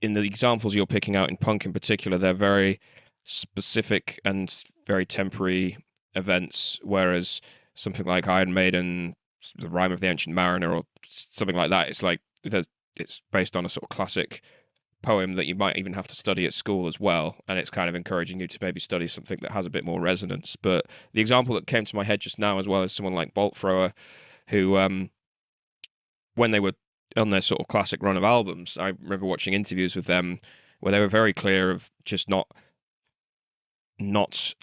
in the examples you're picking out in punk in particular, they're very specific and very temporary events, whereas something like Iron Maiden, The Rime of the Ancient Mariner, or something like that, it's based on a sort of classic poem that you might even have to study at school as well, and it's kind of encouraging you to maybe study something that has a bit more resonance. But the example that came to my head just now as well is someone like Bolt Thrower, who when they were on their sort of classic run of albums, I remember watching interviews with them where they were very clear of just not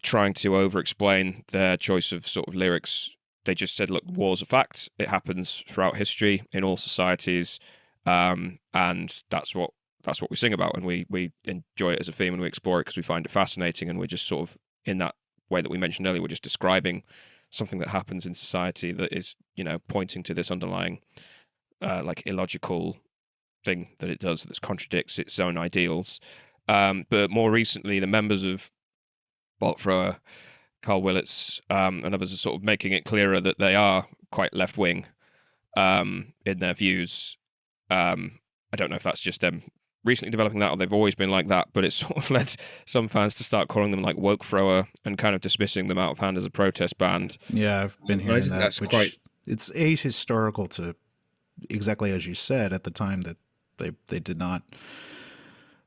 trying to over-explain their choice of sort of lyrics. They just said, look, war's a fact. It happens throughout history in all societies. And that's what that's what we sing about, and we enjoy it as a theme, and we explore it because we find it fascinating, and we're just sort of in that way that we mentioned earlier, we're just describing something that happens in society that is, pointing to this underlying like illogical thing that it does that contradicts its own ideals. But more recently, the members of Bolt Thrower, Carl Willits, and others are sort of making it clearer that they are quite left wing in their views. I don't know if that's just them recently developing that or they've always been like that, but it's sort of led some fans to start calling them like woke thrower and kind of dismissing them out of hand as a protest band. Yeah, I've been I hearing think that, that's which quite it's ahistorical to exactly as you said at the time that they did not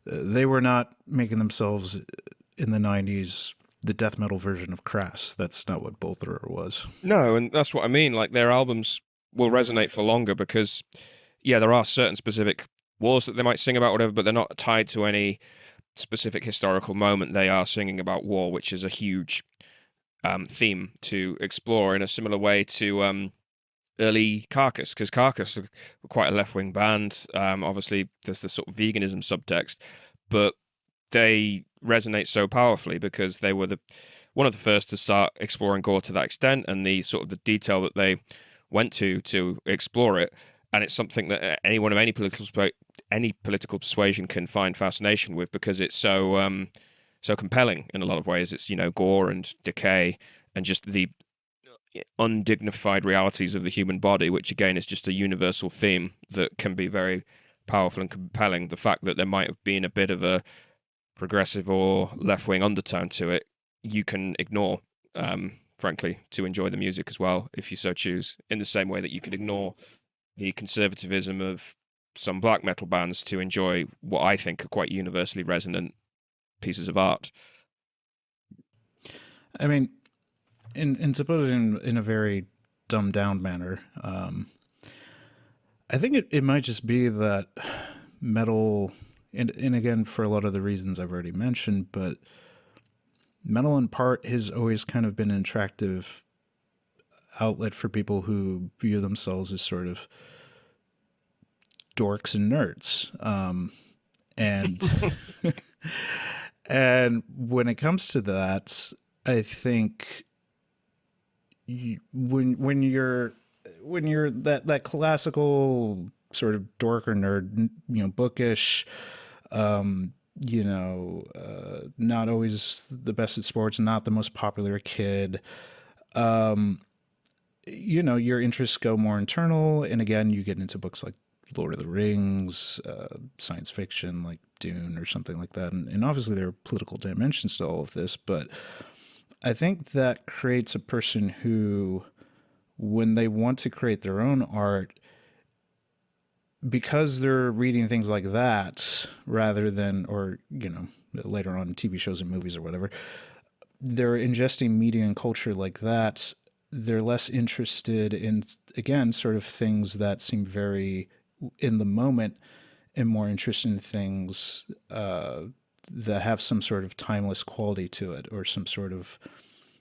they were not making themselves in the 90s the death metal version of Crass. That's not what Bolt Thrower was. no, and that's what I mean. Like their albums will resonate for longer because, yeah, there are certain specific wars that they might sing about, whatever, but they're not tied to any specific historical moment. They are singing about war, which is a huge theme to explore in a similar way to early Carcass, because Carcass are quite a left-wing band. Obviously, there's the sort of veganism subtext, but they resonate so powerfully because they were one of the first to start exploring gore to that extent, and the sort of the detail that they went to explore it. And it's something that anyone of any political persuasion can find fascination with because it's so compelling in a lot of ways. It's gore and decay and just the undignified realities of the human body, which again is just a universal theme that can be very powerful and compelling. The fact that there might have been a bit of a progressive or left wing undertone to it, you can ignore, frankly, to enjoy the music as well, if you so choose, in the same way that you could ignore the conservatism of some black metal bands to enjoy what I think are quite universally resonant pieces of art. I mean, and to put it in a very dumbed down manner, I think it might just be that metal, and again, for a lot of the reasons I've already mentioned, but metal in part has always kind of been an attractive outlet for people who view themselves as sort of dorks and nerds. And and when it comes to that, I think when you're that classical sort of dork or nerd, bookish, not always the best at sports, not the most popular kid, your interests go more internal, and again, you get into books like Lord of the Rings, science fiction like Dune or something like that, and obviously there are political dimensions to all of this, but I think that creates a person who, when they want to create their own art, because they're reading things like that rather than, or later on TV shows and movies or whatever, they're ingesting media and culture like that. They're less interested in, again, sort of things that seem very in the moment, and more interested in things that have some sort of timeless quality to it, or some sort of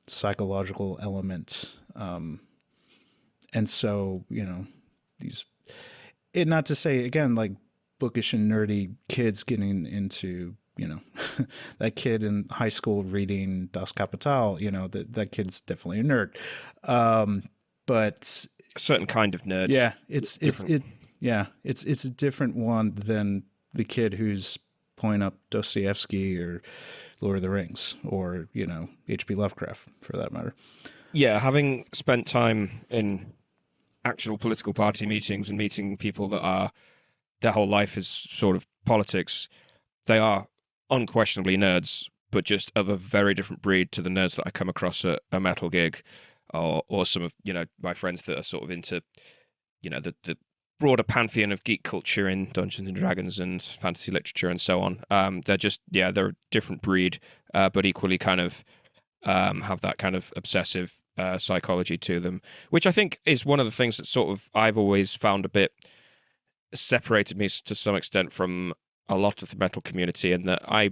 psychological element. And so, these, it, not to say again, like bookish and nerdy kids getting into, that kid in high school reading Das Kapital, that kid's definitely a nerd. But A certain kind of nerd. yeah, it's a different one than the kid who's pulling up Dostoevsky or Lord of the Rings or, H.P. Lovecraft for that matter. Yeah, having spent time in actual political party meetings and meeting people that are their whole life is sort of politics, they are unquestionably nerds, but just of a very different breed to the nerds that I come across at a metal gig, or some of my friends that are sort of into the broader pantheon of geek culture in Dungeons and Dragons and fantasy literature and so on. They're a different breed, but equally kind of have that kind of obsessive psychology to them, which I think is one of the things that sort of I've always found a bit separated me to some extent from a lot of the metal community, and that I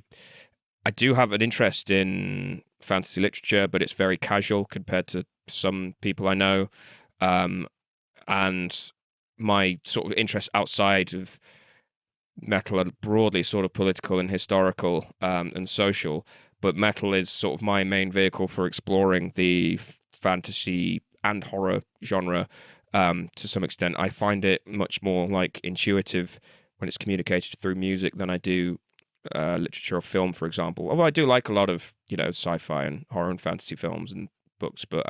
do have an interest in fantasy literature, but it's very casual compared to some people I know. And my sort of interest outside of metal are broadly sort of political and historical and social, but metal is sort of my main vehicle for exploring the fantasy and horror genre to some extent. I find it much more like intuitive when it's communicated through music than I do literature or film, for example. Although I do like a lot of, sci-fi and horror and fantasy films and books, but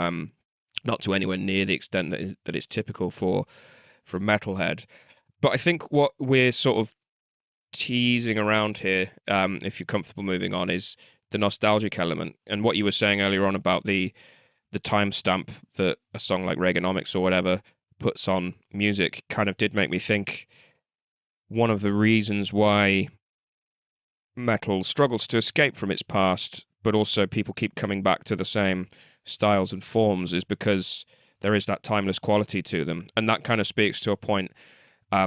not to anywhere near the extent that it's typical for a metalhead. But I think what we're sort of teasing around here, if you're comfortable moving on, is the nostalgic element. And what you were saying earlier on about the timestamp that a song like Reaganomics or whatever puts on music kind of did make me think one of the reasons why metal struggles to escape from its past, but also people keep coming back to the same styles and forms, is because there is that timeless quality to them. And that kind of speaks to a point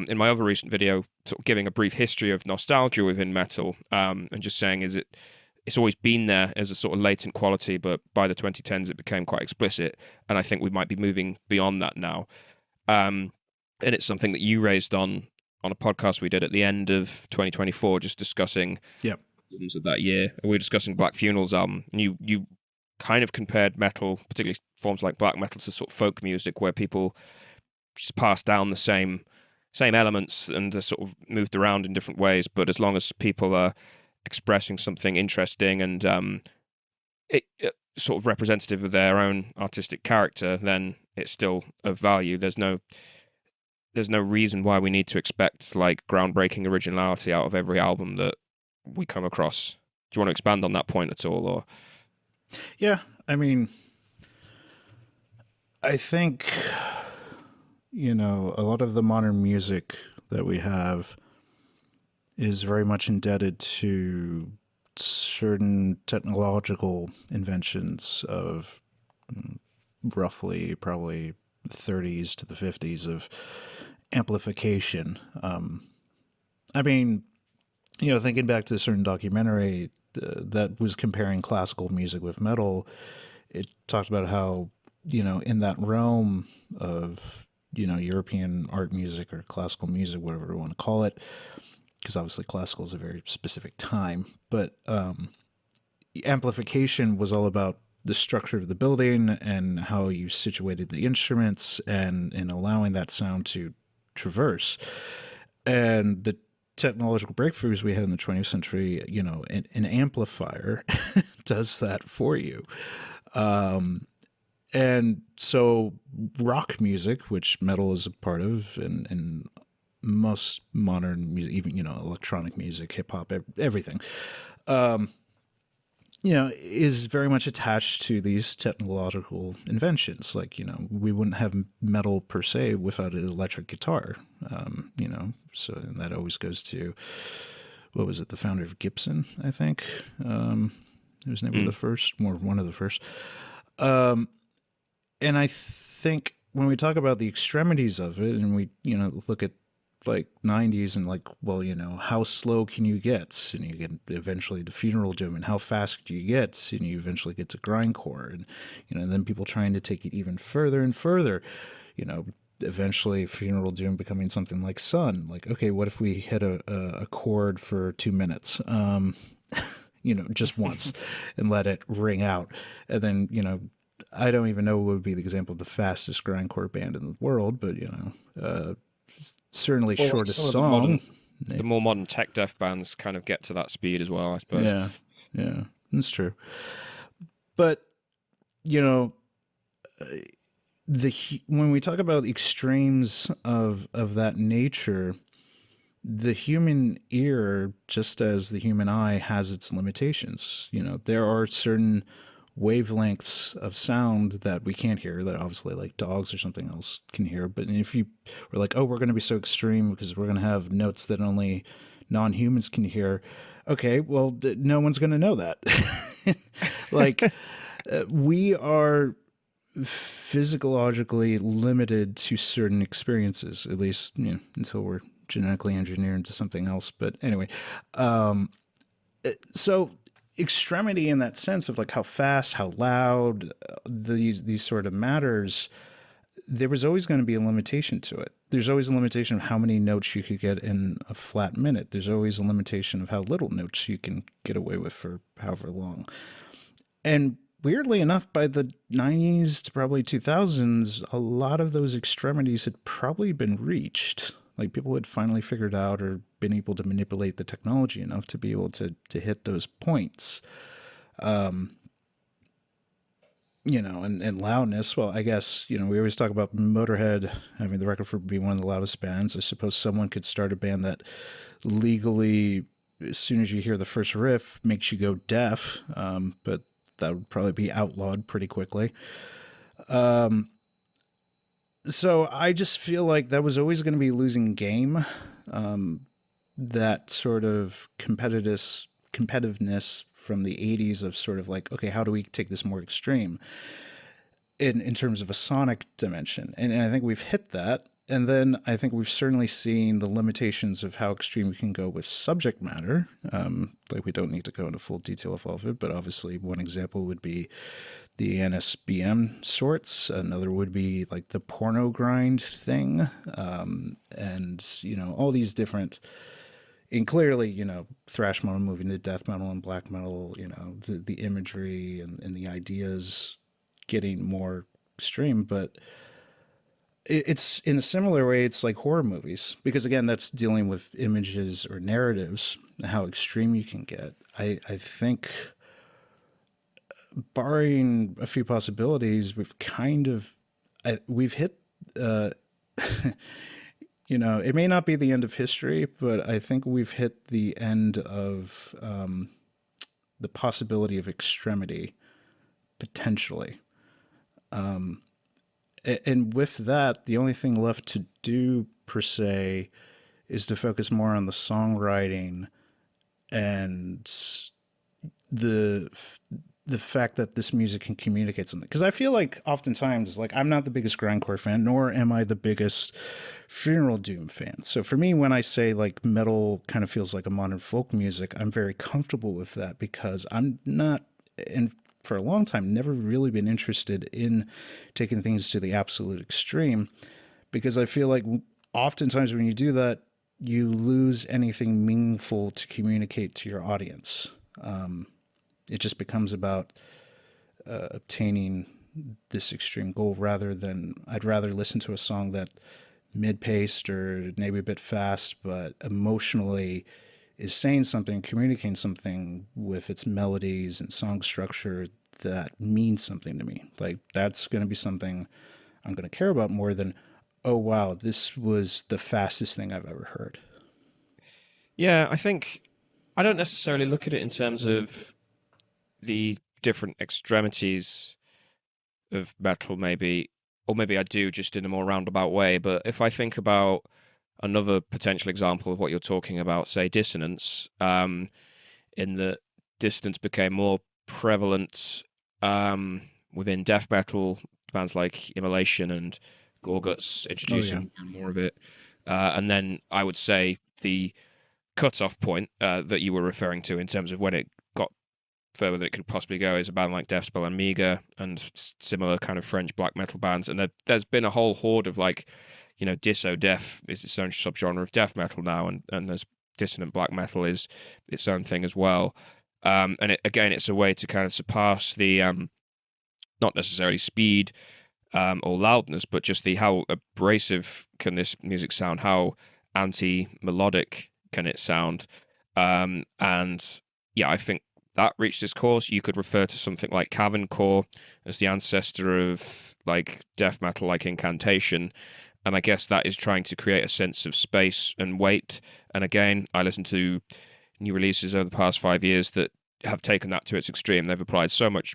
in my other recent video, sort of giving a brief history of nostalgia within metal, and just saying it's always been there as a sort of latent quality, but by the 2010s it became quite explicit, and I think we might be moving beyond that now. And it's something that you raised on a podcast we did at the end of 2024, just discussing Yep. albums of that year. We were discussing Black Funeral's album, and you kind of compared metal, particularly forms like black metal, to sort of folk music, where people just pass down the same elements and are sort of moved around in different ways. But as long as people are expressing something interesting and it sort of representative of their own artistic character, then it's still of value. There's no reason why we need to expect like groundbreaking originality out of every album that we come across. Do you want to expand on that point at all, or? Yeah, I mean, I think, a lot of the modern music that we have is very much indebted to certain technological inventions of roughly probably the 30s to the 50s of amplification. I mean, thinking back to a certain documentary that was comparing classical music with metal, it talked about how, in that realm of, European art music or classical music, whatever you want to call it, because obviously classical is a very specific time, but amplification was all about the structure of the building and how you situated the instruments and allowing that sound to traverse. And the technological breakthroughs we had in the 20th century, an amplifier does that for you. And so rock music, which metal is a part of, and most modern music, even, electronic music, hip hop, everything, is very much attached to these technological inventions. Like, we wouldn't have metal per se without an electric guitar, so and that always goes to, what was it, the founder of Gibson, I think. It was maybe the first, or one of the first. And I think when we talk about the extremities of it, and we, look at like 90s and like, well, how slow can you get? And you get eventually to Funeral Doom, and how fast do you get? And you eventually get to grindcore, and, then people trying to take it even further and further, eventually Funeral Doom becoming something like Sun. Like, okay, what if we hit a chord for 2 minutes? Just once and let it ring out. And then, I don't even know what would be the example of the fastest grindcore band in the world, but, certainly shortest song. The more modern tech death bands kind of get to that speed as well, I suppose. Yeah, that's true. But, when we talk about extremes of that nature, the human ear, just as the human eye, has its limitations. There are certain wavelengths of sound that we can't hear, that obviously like dogs or something else can hear. But if you were like, oh, we're going to be so extreme because we're going to have notes that only non-humans can hear, okay, well, no one's going to know that. Like, we are physiologically limited to certain experiences, at least, until we're genetically engineered into something else. But anyway, so extremity in that sense of like how fast, how loud, these sort of matters, there was always going to be a limitation to it. There's always a limitation of how many notes you could get in a flat minute. There's always a limitation of how little notes you can get away with for however long. And weirdly enough, by the 90s to probably 2000s, a lot of those extremities had probably been reached. Like people had finally figured out or been able to manipulate the technology enough to be able to hit those points. And loudness. Well, I guess, we always talk about Motorhead having the record for being one of the loudest bands. I suppose someone could start a band that legally, as soon as you hear the first riff, makes you go deaf. But that would probably be outlawed pretty quickly. So I just feel like that was always going to be a losing game. That sort of competitiveness from the 80s of sort of like, okay, how do we take this more extreme in terms of a sonic dimension? And I think we've hit that. And then I think we've certainly seen the limitations of how extreme we can go with subject matter. Like we don't need to go into full detail of all of it, but obviously one example would be the NSBM sorts. Another would be like the porno grind thing. And, all these different, and clearly, thrash metal moving to death metal and black metal, the imagery and the ideas getting more extreme. But it's in a similar way, it's like horror movies, because again, that's dealing with images or narratives, how extreme you can get. I think, barring a few possibilities, we've hit, it may not be the end of history, but I think we've hit the end of the possibility of extremity, potentially. And with that, the only thing left to do, per se, is to focus more on the songwriting and the fact that this music can communicate something. Because I feel like oftentimes, like, I'm not the biggest grindcore fan, nor am I the biggest funeral doom fan. So for me, when I say like metal kind of feels like a modern folk music, I'm very comfortable with that, because I'm not, and for a long time, never really been interested in taking things to the absolute extreme, because I feel like oftentimes when you do that, you lose anything meaningful to communicate to your audience. It just becomes about obtaining this extreme goal, rather than, I'd rather listen to a song that mid-paced or maybe a bit fast, but emotionally is saying something, communicating something with its melodies and song structure that means something to me. Like, that's going to be something I'm going to care about more than, oh, wow, this was the fastest thing I've ever heard. Yeah, I think I don't necessarily look at it in terms of the different extremities of metal, maybe, or maybe I do just in a more roundabout way. But if I think about another potential example of what you're talking about, say dissonance, in that dissonance became more prevalent within death metal, bands like Immolation and Gorguts introducing more of it. And then I would say the cut-off point that you were referring to in terms of when it got further than it could possibly go is a band like Deathspell and Amiga and similar kind of French black metal bands. And there's been a whole horde of like, Disso Death is its own subgenre of death metal now, and there's dissonant black metal is its own thing as well. And it's a way to kind of surpass the not necessarily speed or loudness, but just the how abrasive can this music sound, how anti-melodic can it sound. And yeah, I think that reached its course. You could refer to something like Caverncore as the ancestor of like death metal, like Incantation. And I guess that is trying to create a sense of space and weight. And again, I listen to new releases over the past 5 years that have taken that to its extreme. They've applied so much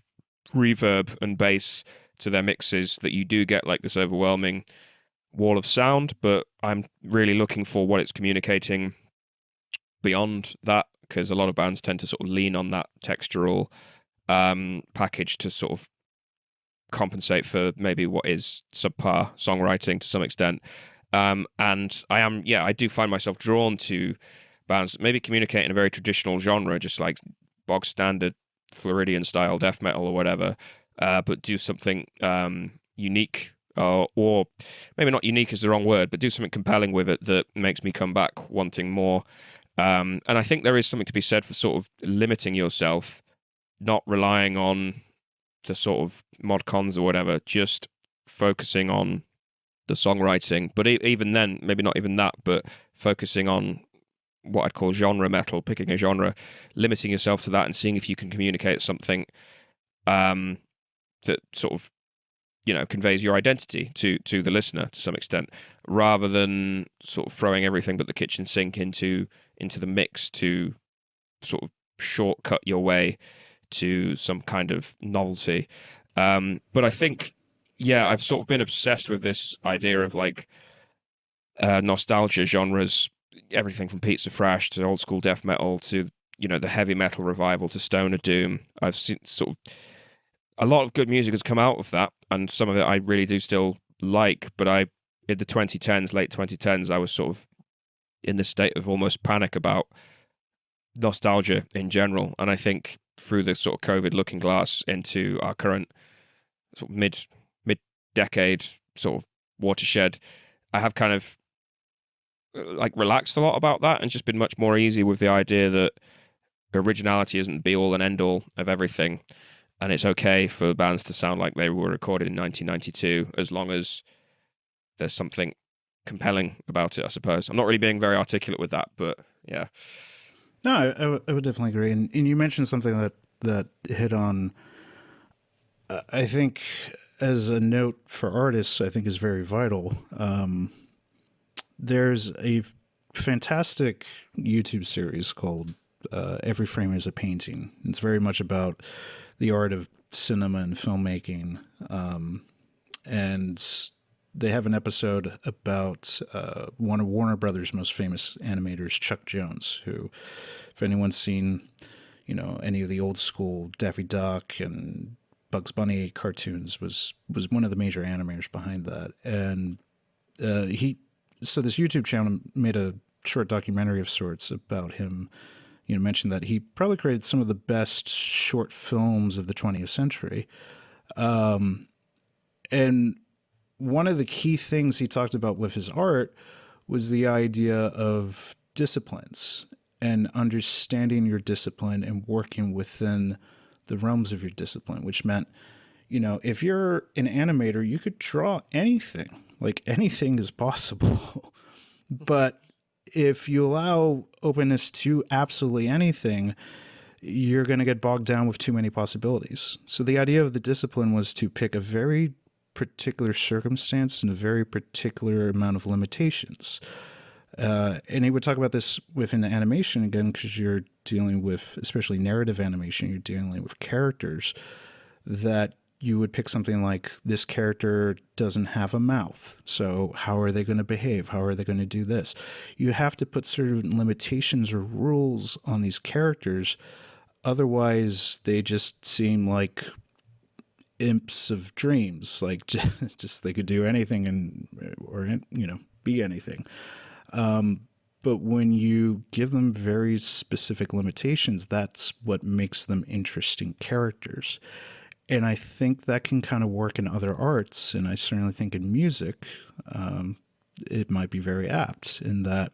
reverb and bass to their mixes that you do get like this overwhelming wall of sound. But I'm really looking for what it's communicating beyond that, because a lot of bands tend to sort of lean on that textural package to sort of compensate for maybe what is subpar songwriting to some extent. And I do find myself drawn to bands that maybe communicate in a very traditional genre, just like bog standard Floridian style death metal or whatever, but do something unique or maybe not unique is the wrong word, but do something compelling with it that makes me come back wanting more. And I think there is something to be said for sort of limiting yourself, not relying on the sort of mod cons or whatever, just focusing on the songwriting. But even then, maybe not even that, but focusing on what I'd call genre metal, picking a genre, limiting yourself to that, and seeing if you can communicate something that sort of conveys your identity to the listener to some extent, rather than sort of throwing everything but the kitchen sink into the mix to sort of shortcut your way to some kind of novelty. But I think, yeah, I've sort of been obsessed with this idea of like nostalgia genres, everything from Pizza Thrash to old school death metal to the heavy metal revival to stoner doom. I've seen sort of a lot of good music has come out of that, and some of it I really do still like. But in the 2010s, late 2010s, I was sort of in this state of almost panic about nostalgia in general. And I think through the sort of COVID looking glass into our current sort of mid decade sort of watershed, I have kind of like relaxed a lot about that and just been much more easy with the idea that originality isn't the be all and end all of everything. And it's okay for bands to sound like they were recorded in 1992 as long as there's something compelling about it, I suppose. I'm not really being very articulate with that, but yeah. No, I would definitely agree. And you mentioned something that hit on, I think, as a note for artists, I think is very vital. There's a fantastic YouTube series called Every Frame is a Painting. It's very much about the art of cinema and filmmaking. And they have an episode about one of Warner Brothers' most famous animators, Chuck Jones, who, if anyone's seen, any of the old school Daffy Duck and Bugs Bunny cartoons, was one of the major animators behind that. And so this YouTube channel made a short documentary of sorts about him. Mentioned that he probably created some of the best short films of the 20th century. And one of the key things he talked about with his art was the idea of disciplines and understanding your discipline and working within the realms of your discipline, which meant, if you're an animator, you could draw anything. Like anything is possible. But if you allow openness to absolutely anything, you're going to get bogged down with too many possibilities. So the idea of the discipline was to pick a very particular circumstance and a very particular amount of limitations. And he would talk about this within animation again, because you're dealing with, especially narrative animation, you're dealing with characters that you would pick something like, this character doesn't have a mouth, so how are they going to behave? How are they going to do this? You have to put certain limitations or rules on these characters. Otherwise, they just seem like imps of dreams, like just they could do anything or be anything. But when you give them very specific limitations, that's what makes them interesting characters. And I think that can kind of work in other arts. And I certainly think in music, it might be very apt in that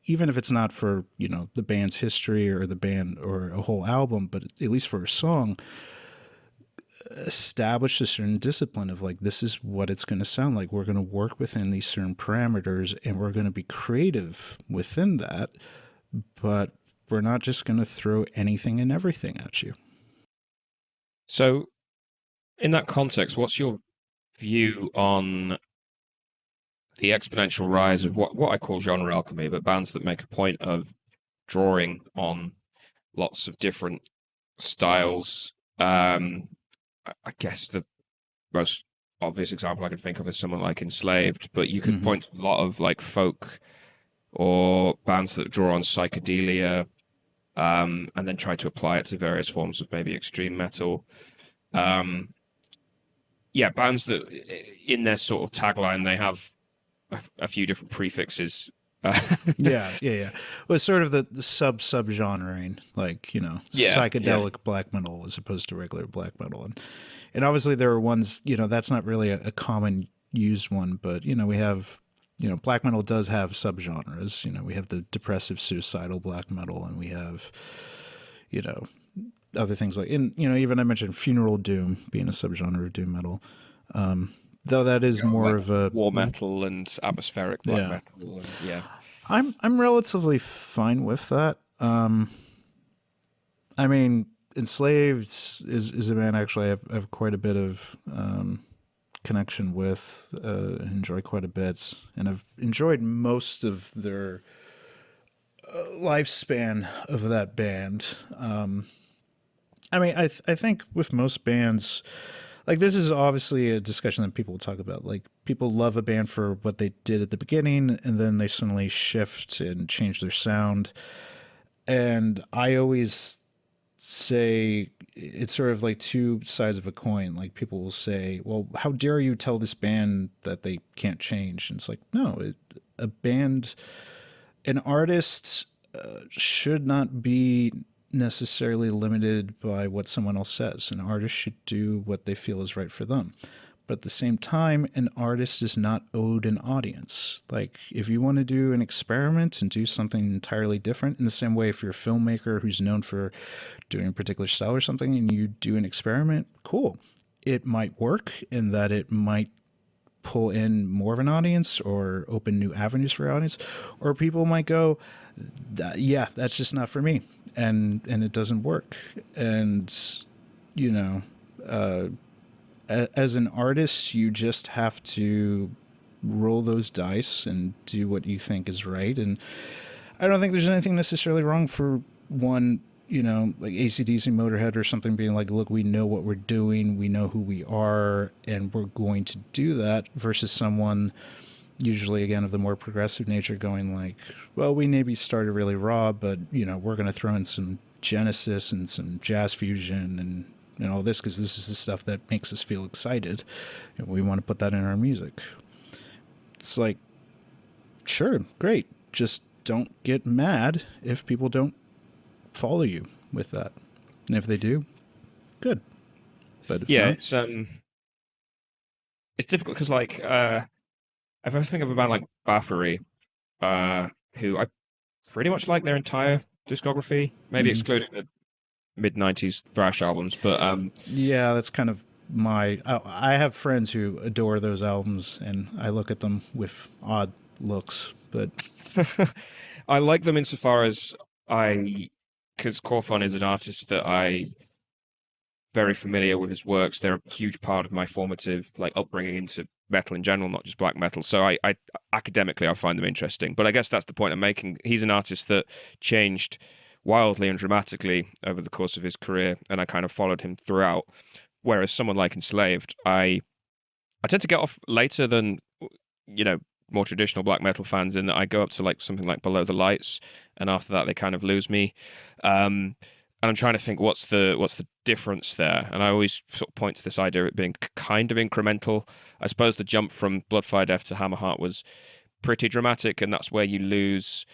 even if it's not for, the band's history or the band or a whole album, but at least for a song, establish a certain discipline of like, this is what it's going to sound like. We're going to work within these certain parameters and we're going to be creative within that, but we're not just going to throw anything and everything at you. So in that context, what's your view on the exponential rise of what I call genre alchemy, but bands that make a point of drawing on lots of different styles? I guess the most obvious example I can think of is someone like Enslaved, but you could point to a lot of like folk or bands that draw on psychedelia, and then try to apply it to various forms of maybe extreme metal. Bands that in their sort of tagline, they have a few different prefixes Yeah. Well, it's sort of the sub-genre, like, Yeah, yeah. psychedelic black metal as opposed to regular black metal. And obviously there are ones, that's not really a common used one, but, we have, black metal does have subgenres. We have the depressive suicidal black metal, and we have, you know, other things like, even I mentioned funeral doom being a subgenre of doom metal. Though that is Yeah, more like of a, war metal and atmospheric black yeah, metal, and yeah. I'm relatively fine with that. I mean, Enslaved is a band actually I have quite a bit of connection with, enjoy quite a bit, and I've enjoyed most of their lifespan of that band. I mean, I think with most bands, like, this is obviously a discussion that people talk about. Like, people love a band for what they did at the beginning, and then they suddenly shift and change their sound. And I always say it's sort of like two sides of a coin. Like, people will say, well, how dare you tell this band that they can't change? And it's like, no, a band, an artist should not be necessarily limited by what someone else says. An artist should do what they feel is right for them. But at the same time, an artist is not owed an audience. Like, if you want to do an experiment and do something entirely different, in the same way, if you're a filmmaker who's known for doing a particular style or something and you do an experiment, cool. It might work in that it might pull in more of an audience or open new avenues for your audience, or people might go, yeah, that's just not for me, and it doesn't work. And you know as an artist, you just have to roll those dice and do what you think is right. And I don't think there's anything necessarily wrong for one, like AC/DC, Motorhead or something being like, look, we know what we're doing, we know who we are, and we're going to do that, versus someone, usually again of the more progressive nature, going like, well, we maybe started really raw, but we're going to throw in some Genesis and some jazz fusion and all this, because this is the stuff that makes us feel excited, and we want to put that in our music. It's like, sure, great, just don't get mad if people don't follow you with that, and if they do, good. But if Yeah, not, it's difficult because like if I think of a band like Bathory, who I pretty much like their entire discography, maybe excluding the mid '90s thrash albums, but yeah, that's kind of I have friends who adore those albums, and I look at them with odd looks, but I like them insofar as because Corfon is an artist that I very familiar with his works. They're a huge part of my formative like upbringing into metal in general, not just black metal. So I academically I find them interesting. But I guess that's the point I'm making. He's an artist that changed wildly and dramatically over the course of his career, and I kind of followed him throughout. Whereas someone like Enslaved, I tend to get off later than you know more traditional black metal fans, in that I go up to like something like Below the Lights, and after that they kind of lose me. And I'm trying to think what's the difference there, and I always sort of point to this idea of it being kind of incremental. I suppose the jump from Bloodfire Death to Hammerheart was pretty dramatic, and that's where you lose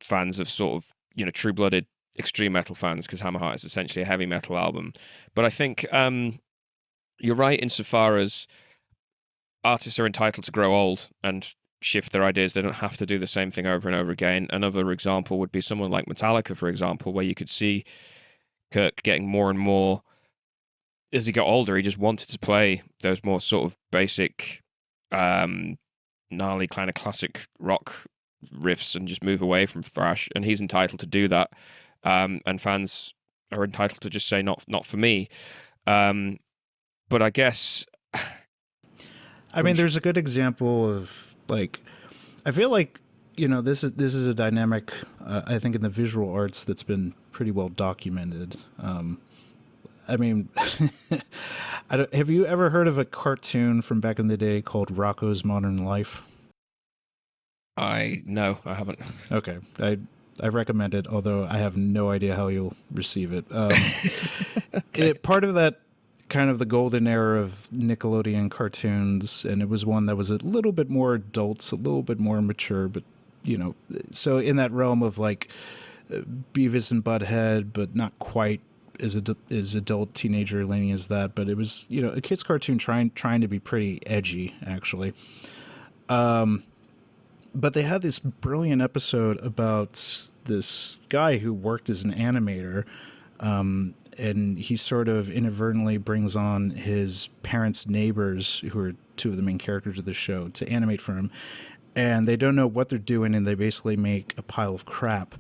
fans of sort of true-blooded extreme metal fans, because Hammerheart is essentially a heavy metal album. But I think you're right insofar as artists are entitled to grow old and shift their ideas. They don't have to do the same thing over and over again. Another example would be someone like Metallica, for example, where you could see Kirk getting more and more as he got older. He just wanted to play those more sort of basic, gnarly kind of classic rock riffs and just move away from thrash. And he's entitled to do that. And fans are entitled to just say not for me. But I guess I mean, there's a good example of, like, I feel like this is a dynamic, I think, in the visual arts that's been pretty well documented. I mean, have you ever heard of a cartoon from back in the day called Rocko's Modern Life? No, I haven't. Okay, I recommend it, although I have no idea how you'll receive it. Okay. Part of that kind of the golden era of Nickelodeon cartoons, and it was one that was a little bit more adult, a little bit more mature, but so in that realm of like Beavis and Butthead, but not quite as adult teenager leaning as that. But it was a kids cartoon trying to be pretty edgy actually. But they had this brilliant episode about this guy who worked as an animator, and he sort of inadvertently brings on his parents' neighbors, who are two of the main characters of the show, to animate for him. And they don't know what they're doing, and they basically make a pile of crap.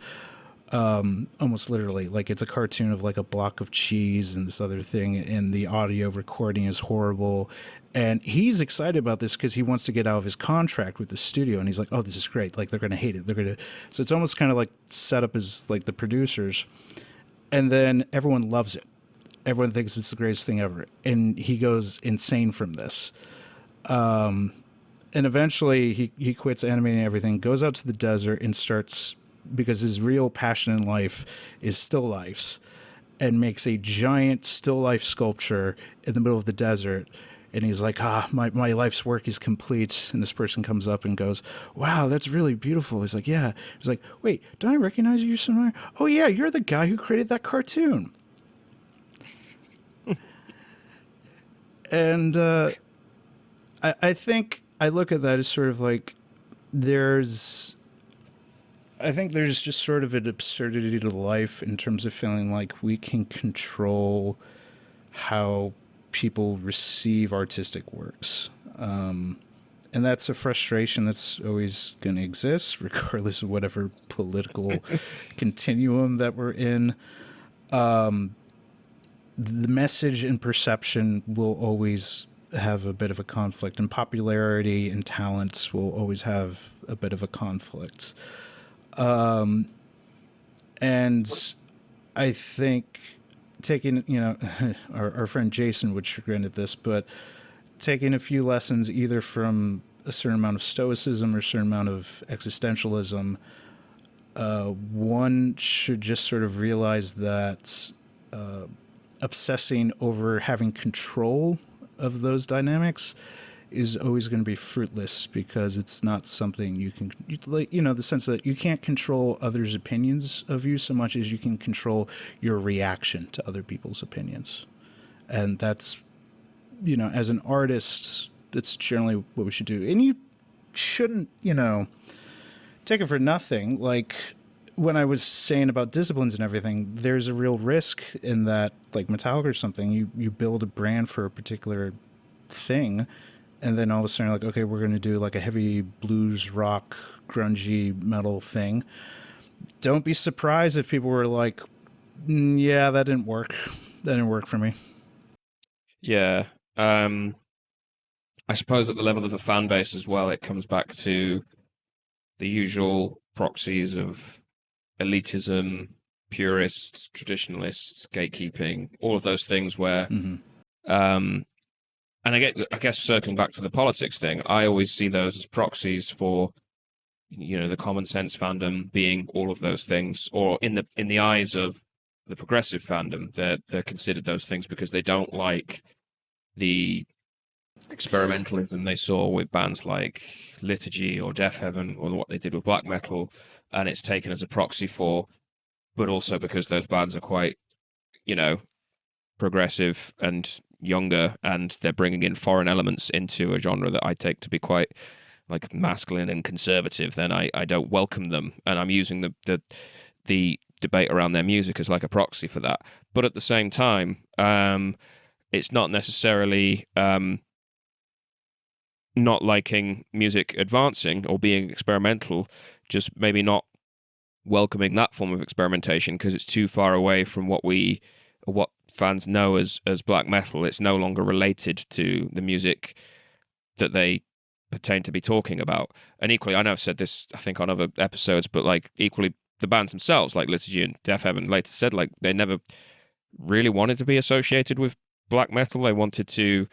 Almost literally, like it's a cartoon of like a block of cheese and this other thing, and the audio recording is horrible. And he's excited about this because he wants to get out of his contract with the studio, and he's like, "Oh, this is great! Like they're gonna hate it. They're gonna." So it's almost kind of like set up as like the producers, and then everyone loves it. Everyone thinks it's the greatest thing ever, and he goes insane from this. And eventually, he quits animating everything, goes out to the desert, and starts, because his real passion in life is still lifes, and makes a giant still life sculpture in the middle of the desert. And he's like, my life's work is complete. And this person comes up and goes, wow, that's really beautiful. He's like, yeah. He's like, wait, don't I recognize you somewhere? Oh, yeah, you're the guy who created that cartoon. And I think I look at that as sort of like I think there's just sort of an absurdity to life in terms of feeling like we can control how people receive artistic works. And that's a frustration that's always going to exist, regardless of whatever political continuum that we're in. The message and perception will always have a bit of a conflict, and popularity and talents will always have a bit of a conflict. And I think taking, our friend Jason would chagrin at this, but taking a few lessons either from a certain amount of stoicism or a certain amount of existentialism, one should just sort of realize that obsessing over having control of those dynamics is always going to be fruitless, because it's not something you can, the sense that you can't control others' opinions of you so much as you can control your reaction to other people's opinions. And that's, as an artist, that's generally what we should do. And you shouldn't, take it for nothing. Like when I was saying about disciplines and everything, there's a real risk in that, like Metallica or something, you build a brand for a particular thing, and then all of a sudden you're like, okay, we're going to do like a heavy blues, rock, grungy metal thing. Don't be surprised if people were like, yeah, that didn't work. That didn't work for me. Yeah. I suppose at the level of the fan base as well, it comes back to the usual proxies of elitism, purists, traditionalists, gatekeeping, all of those things where, and I guess circling back to the politics thing, I always see those as proxies for, the common sense fandom being all of those things, or in the eyes of the progressive fandom, they're considered those things because they don't like the experimentalism they saw with bands like Liturgy or Death Heaven, or what they did with black metal, and it's taken as a proxy for, but also because those bands are quite, progressive and younger, and they're bringing in foreign elements into a genre that I take to be quite like masculine and conservative, then I don't welcome them, and I'm using the debate around their music as like a proxy for that. But at the same time, it's not necessarily not liking music advancing or being experimental, just maybe not welcoming that form of experimentation because it's too far away from what fans know as black metal. It's no longer related to the music that they pertain to be talking about. And equally, I know I've said this I think on other episodes, but like equally the bands themselves, like Liturgy and Death Heaven, later said like they never really wanted to be associated with black metal. They wanted to,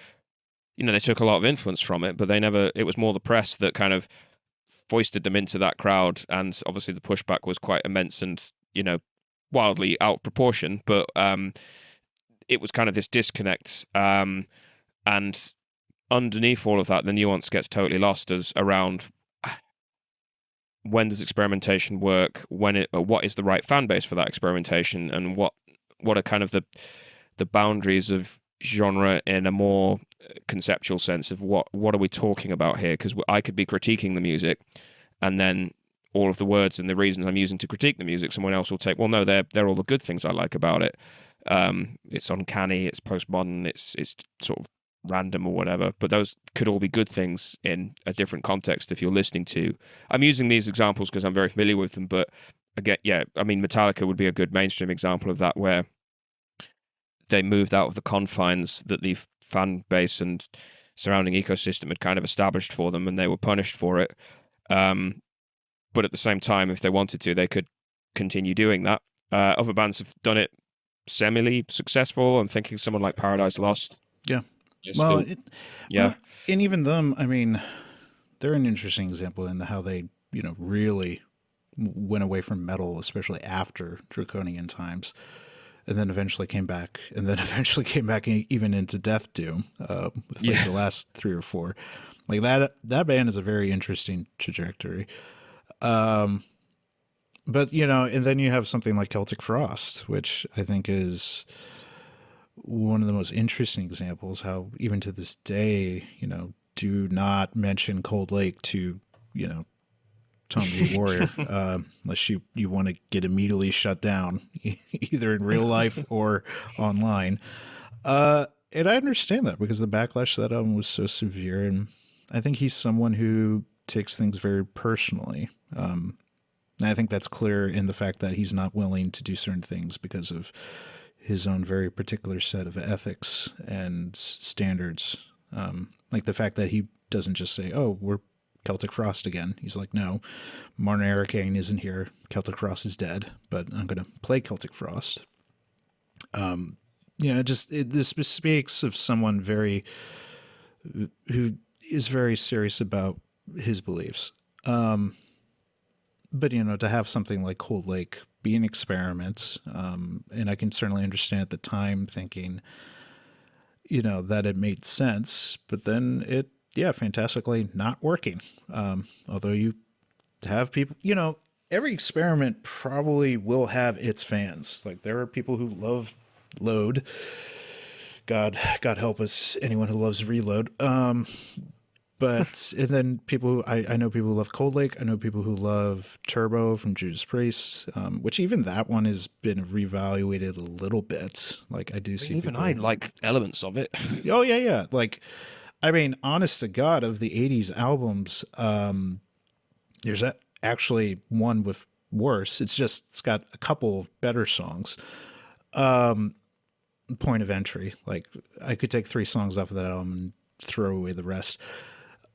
they took a lot of influence from it, but it was more the press that kind of foisted them into that crowd, and obviously the pushback was quite immense and wildly out of proportion. But it was kind of this disconnect, and underneath all of that, the nuance gets totally lost as around when does experimentation work? What is the right fan base for that experimentation, and what are kind of the boundaries of genre in a more conceptual sense of what are we talking about here? Because I could be critiquing the music, and then all of the words and the reasons I'm using to critique the music, someone else will take, well, no, they're all the good things I like about it. It's uncanny, it's postmodern, it's sort of random or whatever, but those could all be good things in a different context if you're listening to. I'm using these examples because I'm very familiar with them, but again, yeah, I mean, Metallica would be a good mainstream example of that, where they moved out of the confines that the fan base and surrounding ecosystem had kind of established for them, and they were punished for it. But at the same time, if they wanted to, they could continue doing that. Other bands have done it semi successful. I'm thinking someone like Paradise Lost. Yeah. Well, yeah. And even them, I mean, they're an interesting example in how they, really went away from metal, especially after Draconian times, and then eventually came back, even into Death Doom, with the last 3 or 4. Like that band is a very interesting trajectory. But and then you have something like Celtic Frost, which I think is one of the most interesting examples, how even to this day, do not mention Cold Lake to, Tom the Warrior, unless you want to get immediately shut down, either in real life or online. And I understand that, because the backlash to that album was so severe, and I think he's someone who takes things very personally. And I think that's clear in the fact that he's not willing to do certain things because of his own very particular set of ethics and standards. Like the fact that he doesn't just say, oh, we're Celtic Frost again. He's like, no, Martin Arcane isn't here. Celtic Frost is dead, but I'm going to play Celtic Frost. This speaks of someone who is very serious about his beliefs. But, to have something like Cold Lake be an experiment, and I can certainly understand at the time thinking, that it made sense, but then it, fantastically not working. Although you have people, every experiment probably will have its fans. Like, there are people who love Load. God help us, anyone who loves Reload. But, and then I know people who love Cold Lake. I know people who love Turbo from Judas Priest, which even that one has been reevaluated a little bit. Like, I do see even people, I like elements of it. Oh, yeah. Like, I mean, honest to God, of the 80s albums, there's actually one with worse. It's got a couple of better songs. Point of Entry. Like, I could take 3 songs off of that album and throw away the rest.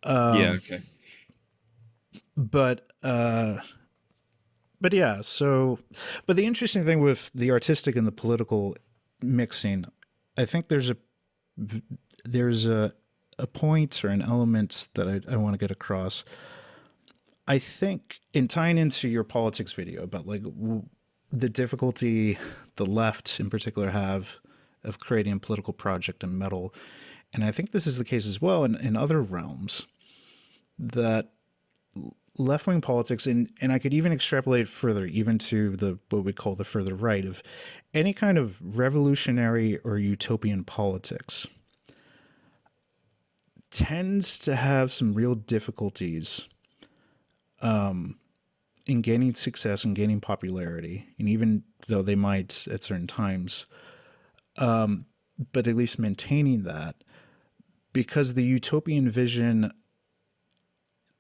Okay. But yeah, but the interesting thing with the artistic and the political mixing, I think there's a point or an element that I want to get across. I think, in tying into your politics video about like the difficulty the left in particular have of creating a political project in metal, and I think this is the case as well in other realms, that left-wing politics, and I could even extrapolate further, even to what we call the further right, of any kind of revolutionary or utopian politics, tends to have some real difficulties in gaining success and gaining popularity, and even though they might at certain times, but at least maintaining that, because the utopian vision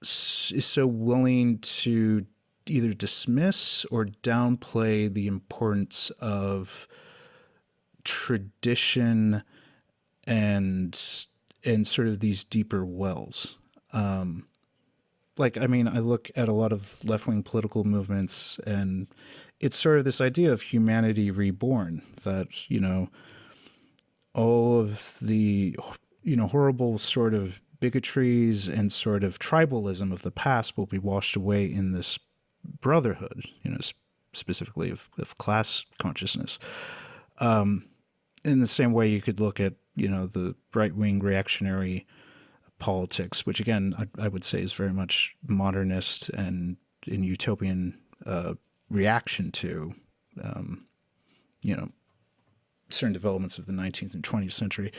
is so willing to either dismiss or downplay the importance of tradition and sort of these deeper wells. Like, I mean, I look at a lot of left-wing political movements, and it's sort of this idea of humanity reborn, that, all of the, horrible sort of bigotries and sort of tribalism of the past will be washed away in this brotherhood, specifically of class consciousness. In the same way you could look at, the right-wing reactionary politics, which again, I would say is very much modernist and in utopian reaction to, you know, certain developments of the 19th and 20th century.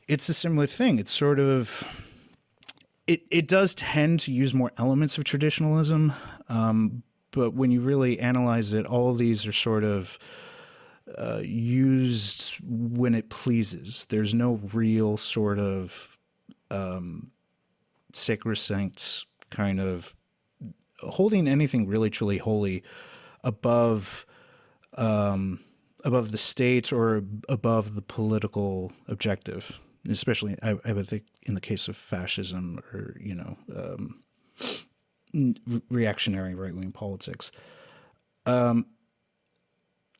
It's a similar thing. It's sort of, it does tend to use more elements of traditionalism, but when you really analyze it, all of these are sort of used when it pleases. There's no real sort of sacrosanct kind of holding anything really truly holy above above the state or above the political objective. Especially, I would think, in the case of fascism or reactionary right wing politics.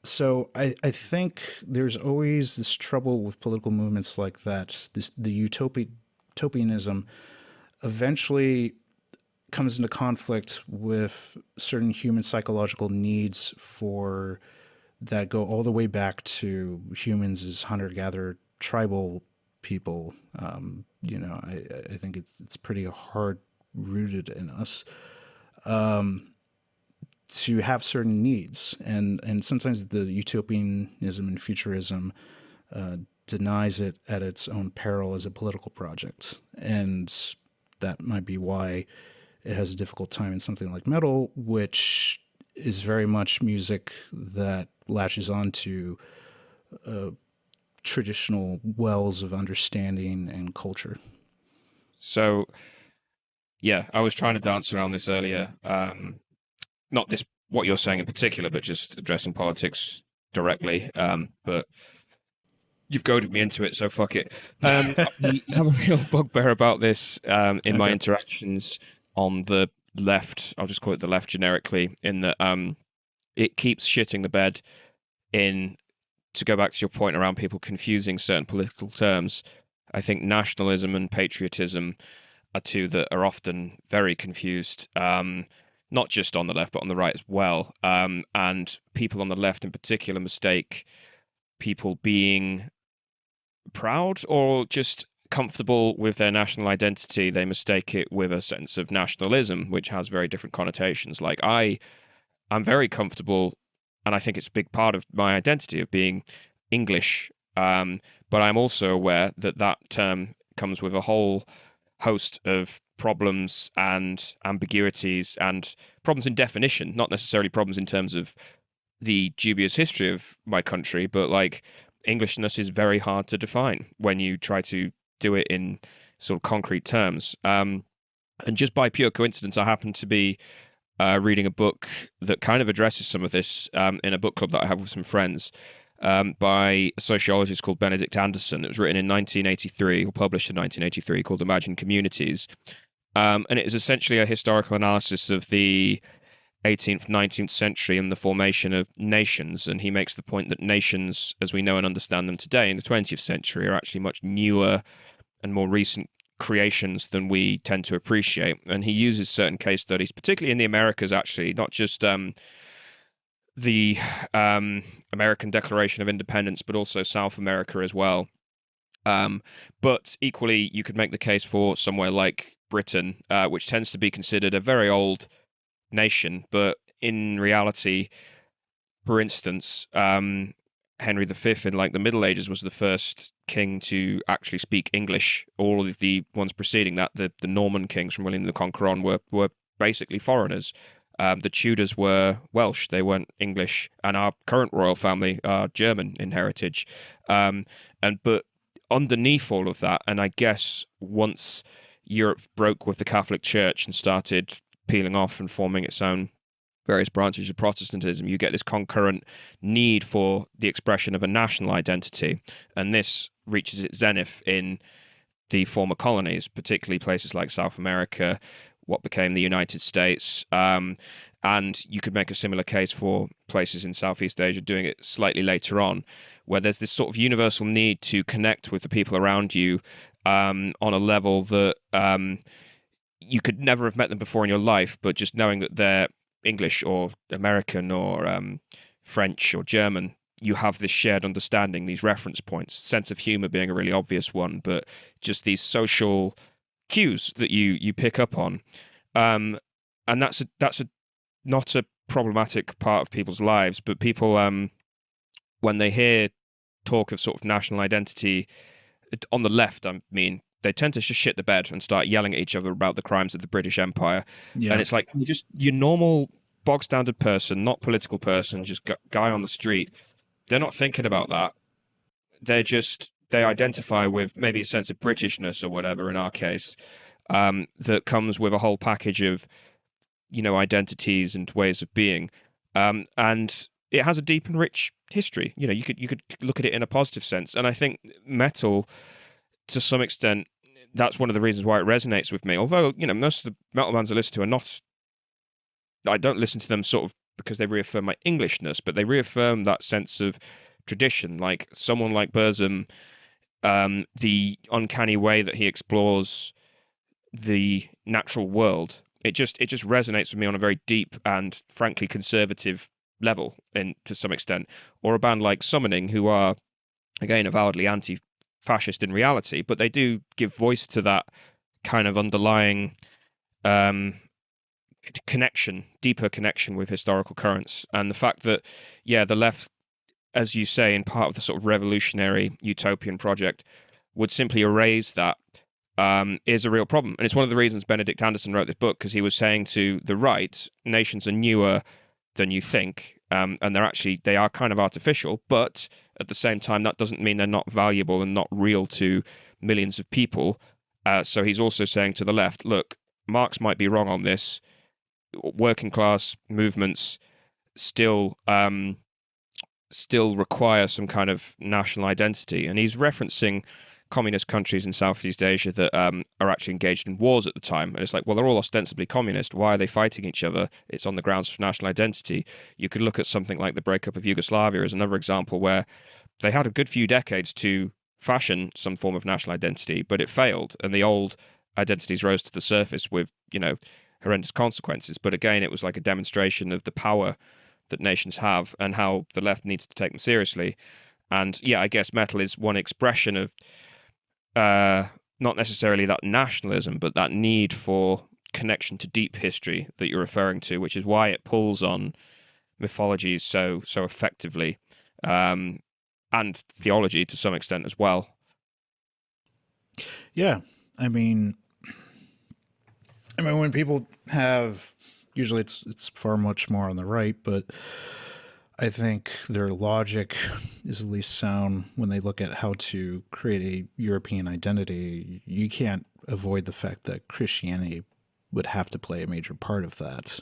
So I think there's always this trouble with political movements like that. The utopianism eventually comes into conflict with certain human psychological needs for that go all the way back to humans as hunter-gatherer tribal people. I think it's pretty hard rooted in us to have certain needs, and sometimes the utopianism and futurism denies it at its own peril as a political project, and that might be why it has a difficult time in something like metal, which is very much music that latches onto traditional wells of understanding and culture. So, yeah, I was trying to dance around this earlier. Not this, what you're saying in particular, but just addressing politics directly. But you've goaded me into it, so fuck it. I have a real bugbear about this in my interactions on the left. I'll just call it the left generically, in that it keeps shitting the bed in, to go back to your point around people confusing certain political terms. I think nationalism and patriotism are two that are often very confused, not just on the left, but on the right as well. And people on the left in particular mistake people being proud or just comfortable with their national identity. They mistake it with a sense of nationalism, which has very different connotations. Like I'm very comfortable, and I think it's a big part of my identity of being English. But I'm also aware that that term comes with a whole host of problems and ambiguities and problems in definition, not necessarily problems in terms of the dubious history of my country, but like Englishness is very hard to define when you try to do it in sort of concrete terms. And just by pure coincidence, I happen to be reading a book that kind of addresses some of this in a book club that I have with some friends, by a sociologist called Benedict Anderson. It was written in 1983, or published in 1983, called Imagine Communities. And it is essentially a historical analysis of the 18th, 19th century and the formation of nations. And he makes the point that nations, as we know and understand them today in the 20th century, are actually much newer and more recent creations than we tend to appreciate. And he uses certain case studies, particularly in the Americas, actually, not just the American Declaration of Independence, but also South America as well. But equally, you could make the case for somewhere like Britain, which tends to be considered a very old nation, but in reality, for instance, Henry V in like the Middle Ages was the first king to actually speak English. All of the ones preceding that, the Norman kings from William the Conqueror on, were basically foreigners. The Tudors were Welsh, they weren't English, and our current royal family are German in heritage. But underneath all of that, and I guess once Europe broke with the Catholic Church and started peeling off and forming its own various branches of Protestantism, you get this concurrent need for the expression of a national identity. And this reaches its zenith in the former colonies, particularly places like South America, what became the United States. And you could make a similar case for places in Southeast Asia doing it slightly later on, where there's this sort of universal need to connect with the people around you on a level that you could never have met them before in your life, but just knowing that they're English or American or French or German, you have this shared understanding, these reference points, sense of humor being a really obvious one, but just these social cues that you pick up on. and that's a not a problematic part of people's lives, but people when they hear talk of sort of national identity on the left, I mean, they tend to just shit the bed and start yelling at each other about the crimes of the British Empire. And Yeah. it's like you just your normal bog standard person, not political person, just guy on the street. They're not thinking about that. They identify with maybe a sense of Britishness or whatever in our case, that comes with a whole package of identities and ways of being, and it has a deep and rich history. You could look at it in a positive sense, and I think metal, to some extent, that's one of the reasons why it resonates with me. Although most of the metal bands I listen to are not. I don't listen to them sort of because they reaffirm my Englishness, but they reaffirm that sense of tradition. Like someone like Burzum, the uncanny way that he explores the natural world. It just resonates with me on a very deep and frankly conservative level, in to some extent. Or a band like Summoning, who are again avowedly anti-fascist in reality, but they do give voice to that kind of underlying um, connection, deeper connection with historical currents, and the fact that the left, as you say, in part of the sort of revolutionary utopian project, would simply erase that, is a real problem. And it's one of the reasons Benedict Anderson wrote this book, because he was saying to the right, nations are newer than you think, and they are kind of artificial, but at the same time, that doesn't mean they're not valuable and not real to millions of people. So he's also saying to the left, look, Marx might be wrong on this. Working class movements still still require some kind of national identity. And he's referencing communist countries in Southeast Asia that are actually engaged in wars at the time. And it's like, well, they're all ostensibly communist. Why are they fighting each other? It's on the grounds of national identity. You could look at something like the breakup of Yugoslavia as another example where they had a good few decades to fashion some form of national identity, but it failed. And the old identities rose to the surface with, horrendous consequences. But again, it was like a demonstration of the power that nations have and how the left needs to take them seriously. And I guess metal is one expression of not necessarily that nationalism, but that need for connection to deep history that you're referring to, which is why it pulls on mythology so effectively, and theology to some extent as well. Yeah. I mean, when people have, usually it's far much more on the right, but I think their logic is at least sound when they look at how to create a European identity. You can't avoid the fact that Christianity would have to play a major part of that.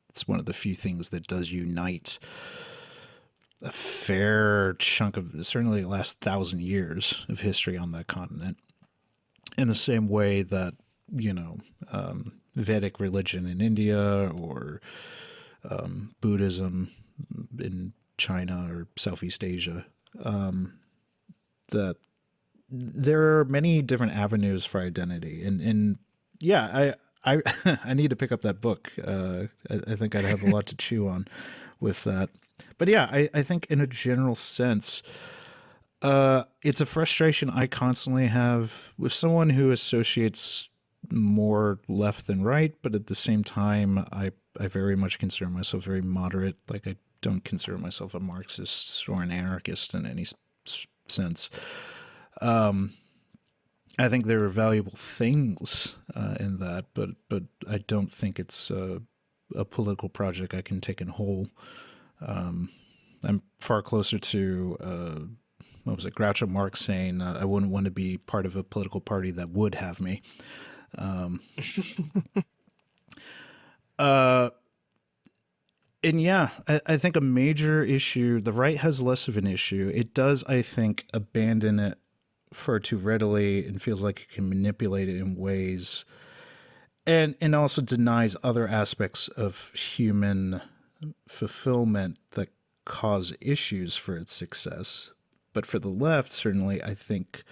It's one of the few things that does unite a fair chunk of, certainly the last 1,000 years of history on that continent. In the same way that, Vedic religion in India or Buddhism in China or Southeast Asia, that there are many different avenues for identity. And I I need to pick up that book. I think I'd have a lot to chew on with that. But I think in a general sense, it's a frustration I constantly have with someone who associates more left than right, but at the same time, I very much consider myself very moderate. Like, I don't consider myself a Marxist or an anarchist in any sense. I think there are valuable things in that, but I don't think it's a political project I can take in whole. I'm far closer to what was it, Groucho Marx saying, I wouldn't want to be part of a political party that would have me. And I think a major issue, the right has less of an issue. It does, I think, abandon it far too readily and feels like it can manipulate it in ways, and also denies other aspects of human fulfillment that cause issues for its success. But for the left, certainly, I think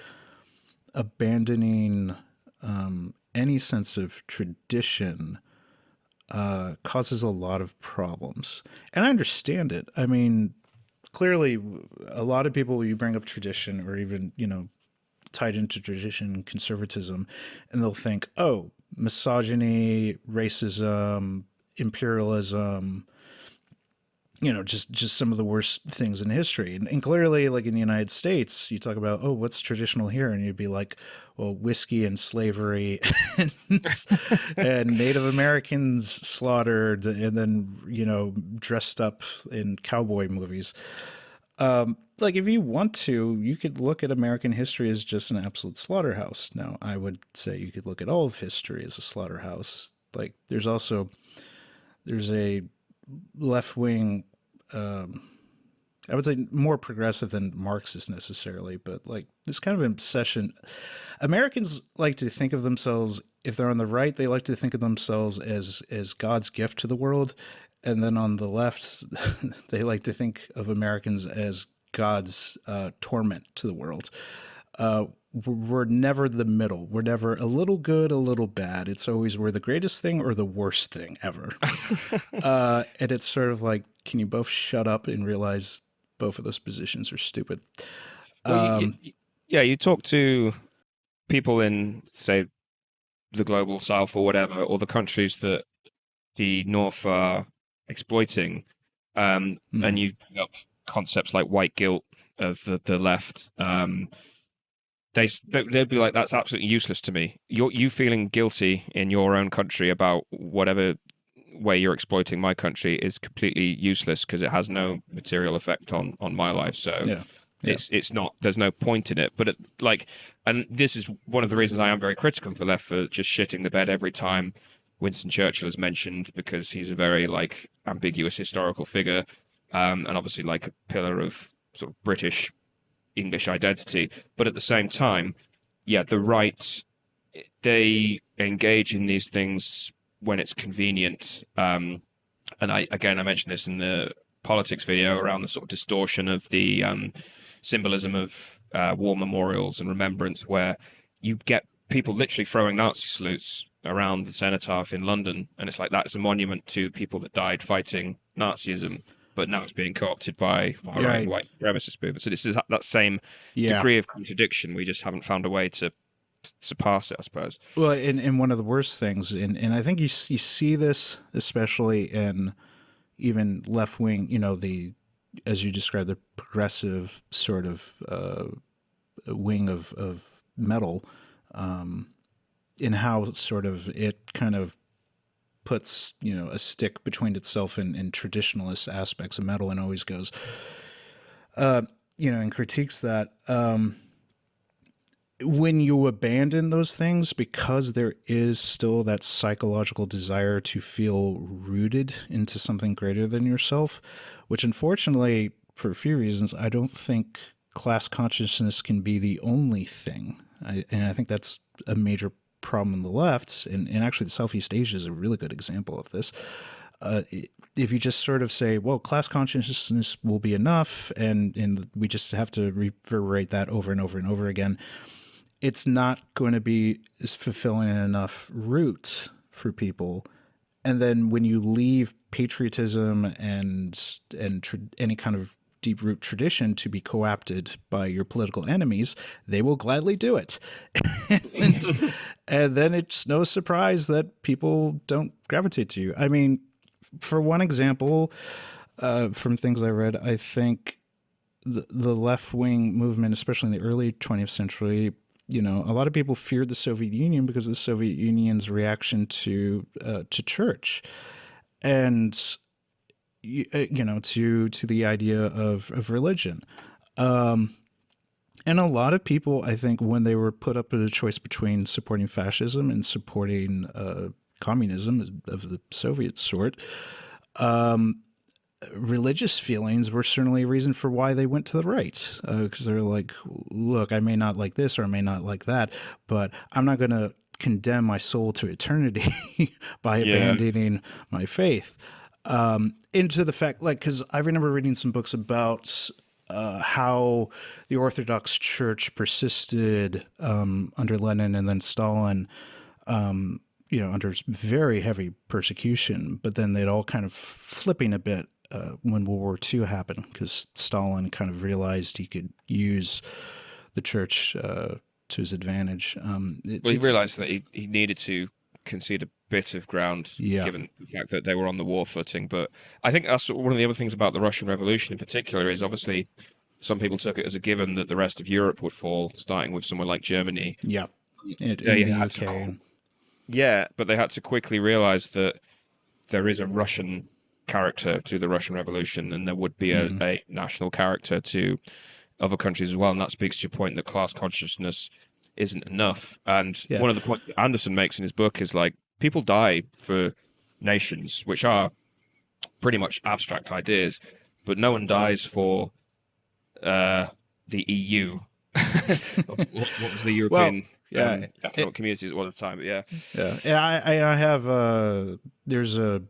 abandoning any sense of tradition causes a lot of problems. And I understand it. I mean, clearly, a lot of people, you bring up tradition or even, tied into tradition and conservatism, and they'll think, oh, misogyny, racism, imperialism, just some of the worst things in history. And clearly, like in the United States, you talk about, oh, what's traditional here? And you'd be like, well, whiskey and slavery and, and Native Americans slaughtered and then, dressed up in cowboy movies. Like if you want to, you could look at American history as just an absolute slaughterhouse. Now, I would say you could look at all of history as a slaughterhouse. Like there's a left wing, I would say more progressive than Marxist necessarily, but like this kind of obsession. Americans like to think of themselves, if they're on the right, they like to think of themselves as God's gift to the world. And then on the left, they like to think of Americans as God's torment to the world. We're never the middle. We're never a little good, a little bad. It's always we're the greatest thing or the worst thing ever. And it's sort of like, can you both shut up and realize both of those positions are stupid? Well, yeah, you talk to people in, say, the global south or whatever, or the countries that the north are exploiting, and you bring up concepts like white guilt of the left. They'd be like, that's absolutely useless to me. You feeling guilty in your own country about whatever way you're exploiting my country is completely useless because it has no material effect on my life. So Yeah. it's not, there's no point in it. But and this is one of the reasons I am very critical of the left for just shitting the bed every time Winston Churchill is mentioned, because he's a very like ambiguous historical figure, and obviously like a pillar of sort of British English identity. But at the same time, yeah, the right, they engage in these things when it's convenient. And I mentioned this in the politics video around the sort of distortion of the symbolism of war memorials and remembrance, where you get people literally throwing Nazi salutes around the cenotaph in London, and it's like that's a monument to people that died fighting Nazism, but now it's being co-opted by far-right white supremacist movements. So this is that same degree of contradiction. We just haven't found a way to surpass it, I suppose. Well, and one of the worst things, and I think you see this especially in even left wing, as you described, the progressive sort of wing of metal, in how sort of it kind of puts a stick between itself and traditionalist aspects of metal, and always goes and critiques that when you abandon those things, because there is still that psychological desire to feel rooted into something greater than yourself, which unfortunately for a few reasons I don't think class consciousness can be the only thing. And I think that's a major problem on the left, and actually the Southeast Asia is a really good example of this. If you just sort of say, well, class consciousness will be enough, and we just have to reverberate that over and over and over again, it's not going to be fulfilling enough root for people. And then when you leave patriotism and any kind of deep root tradition to be co-opted by your political enemies, they will gladly do it. and then it's no surprise that people don't gravitate to you. I mean, for one example, from things I read, I think the left-wing movement, especially in the early 20th century, a lot of people feared the Soviet Union because of the Soviet Union's reaction to church, and to the idea of religion. And a lot of people, I think, when they were put up with a choice between supporting fascism and supporting communism of the Soviet sort, religious feelings were certainly a reason for why they went to the right. Because they're like, look, I may not like this or I may not like that, but I'm not going to condemn my soul to eternity by abandoning my faith. Into the fact, like, because I remember reading some books about how the Orthodox Church persisted under Lenin and then Stalin, under very heavy persecution, but then they'd all kind of flipping a bit when World War II happened, because Stalin kind of realized he could use the church to his advantage. He realized that he needed to concede a bit of ground Yeah. given the fact that they were on the war footing. But I think that's one of the other things about the Russian Revolution in particular is obviously some people took it as a given that the rest of Europe would fall, starting with somewhere like Germany. Yeah. In They the had UK. yeah, but they had to quickly realize that there is a Russian character to the Russian Revolution, and there would be Hmm. a national character to other countries as well. And that speaks to your point that class consciousness isn't enough. And Yeah. one of the points that Anderson makes in his book is like people die for nations, which are pretty much abstract ideas, but no one dies for uh, the EU. What was the Well, European yeah. economic communities at one time? But yeah, Yeah. I have there's a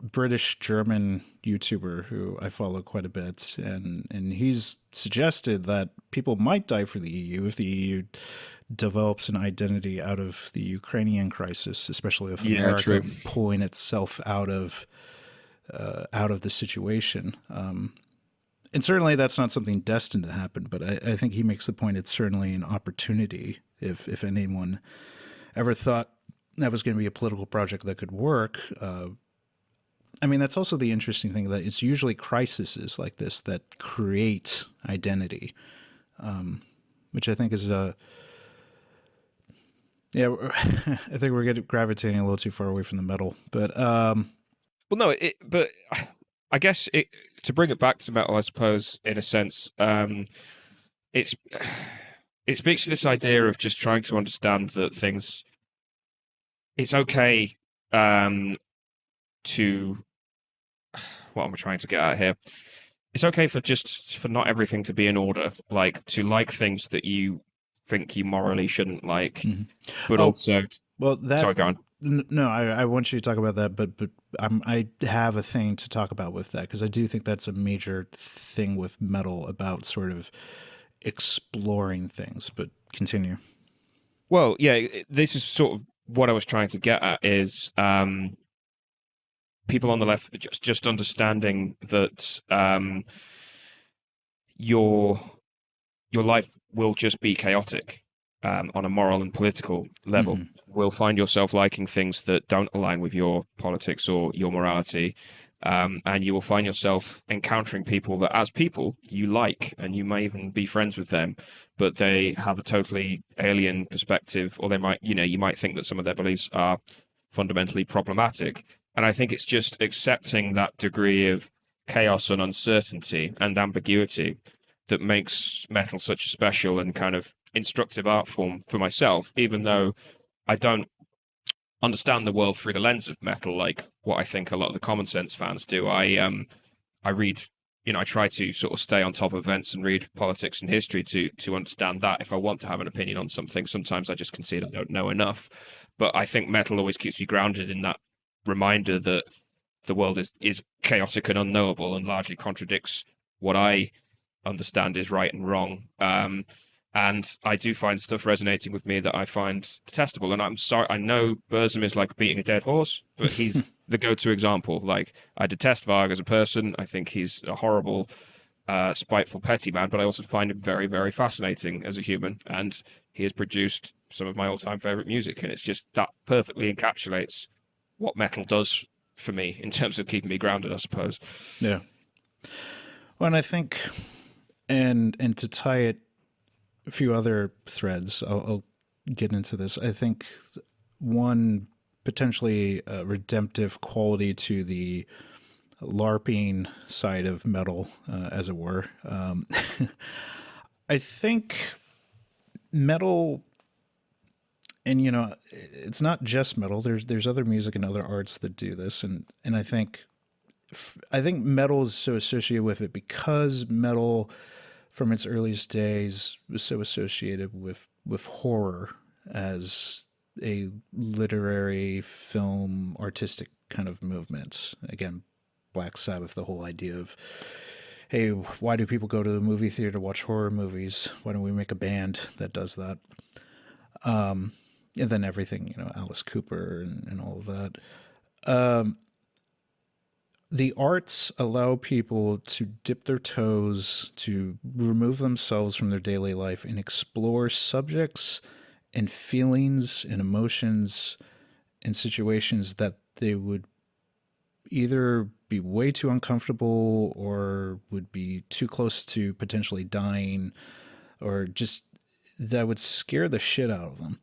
British German YouTuber who I follow quite a bit, and he's suggested that people might die for the EU if the EU develops an identity out of the Ukrainian crisis, especially with yeah, America true. pulling itself out of the situation. And certainly that's not something destined to happen, but I think he makes the point it's certainly an opportunity if anyone ever thought that was going to be a political project that could work. I mean, that's also the interesting thing that it's usually crises like this that create identity, which I think is a yeah. I think we're getting gravitating a little too far away from the metal, but Well, no, but I guess to bring it back to metal, I suppose, in a sense, it's it speaks to this idea of just trying to understand that things. It's okay to what am I trying to get at here? It's okay for not everything to be in order, like to like things that you think you morally shouldn't like, mhm. but Oh, also, well, that sorry, go on. no, I want you to talk about that, but I have a thing to talk about with that because I do think that's a major thing with metal about sort of exploring things. But continue. Well, yeah, this is sort of what I was trying to get at is people on the left just understanding that your your life will just be chaotic on a moral and political level. Hmm. Will find yourself liking things that don't align with your politics or your morality. And you will find yourself encountering people that, as people, you like, and you may even be friends with them, but they have a totally alien perspective, or they might, you might think that some of their beliefs are fundamentally problematic. And I think it's just accepting that degree of chaos and uncertainty and ambiguity that makes metal such a special and kind of instructive art form for myself, even though I don't understand the world through the lens of metal like what I think a lot of the common sense fans do. I read, I try to sort of stay on top of events and read politics and history to understand that. If I want to have an opinion on something, sometimes I just concede I don't know enough. But I think metal always keeps you grounded in that reminder that the world is chaotic and unknowable and largely contradicts what I understand is right and wrong. And I do find stuff resonating with me that I find detestable. And I'm sorry, I know Burzum is like beating a dead horse, but he's the go-to example. Like, I detest Varg as a person. I think he's a horrible, spiteful, petty man, but I also find him very, very fascinating as a human. And he has produced some of my all-time favorite music. And it's just that perfectly encapsulates what metal does for me in terms of keeping me grounded, I suppose. Yeah. Well, and I think, and to tie it a few other threads, I'll get into this. I think one potentially redemptive quality to the LARPing side of metal, as it were. I think metal, and it's not just metal. There's other music and other arts that do this, and I think metal is so associated with it because metal, from its earliest days, was so associated with horror as a literary, film, artistic kind of movement. Again, Black Sabbath, the whole idea of, hey, why do people go to the movie theater to watch horror movies? Why don't we make a band that does that? And then everything, Alice Cooper and all of that. The arts allow people to dip their toes, to remove themselves from their daily life and explore subjects and feelings and emotions in situations that they would either be way too uncomfortable or would be too close to potentially dying, or just that would scare the shit out of them,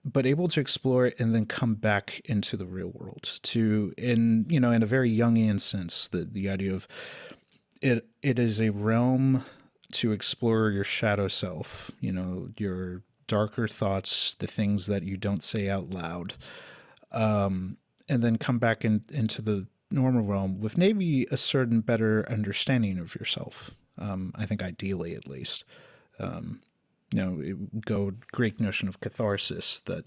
but able to explore it and then come back into the real world to, in a very Jungian sense, the idea of it is a realm to explore your shadow self, your darker thoughts, the things that you don't say out loud, and then come back into the normal realm with maybe a certain better understanding of yourself. I think ideally, at least, Greek notion of catharsis, that,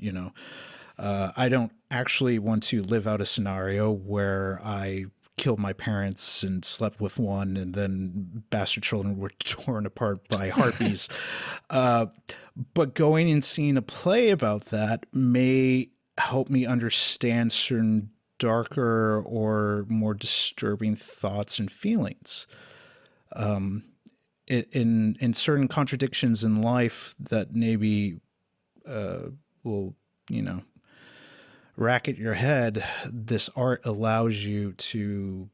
I don't actually want to live out a scenario where I killed my parents and slept with one, and then bastard children were torn apart by harpies. But going and seeing a play about that may help me understand certain darker or more disturbing thoughts and feelings. In certain contradictions in life that maybe will, racket your head, this art allows you to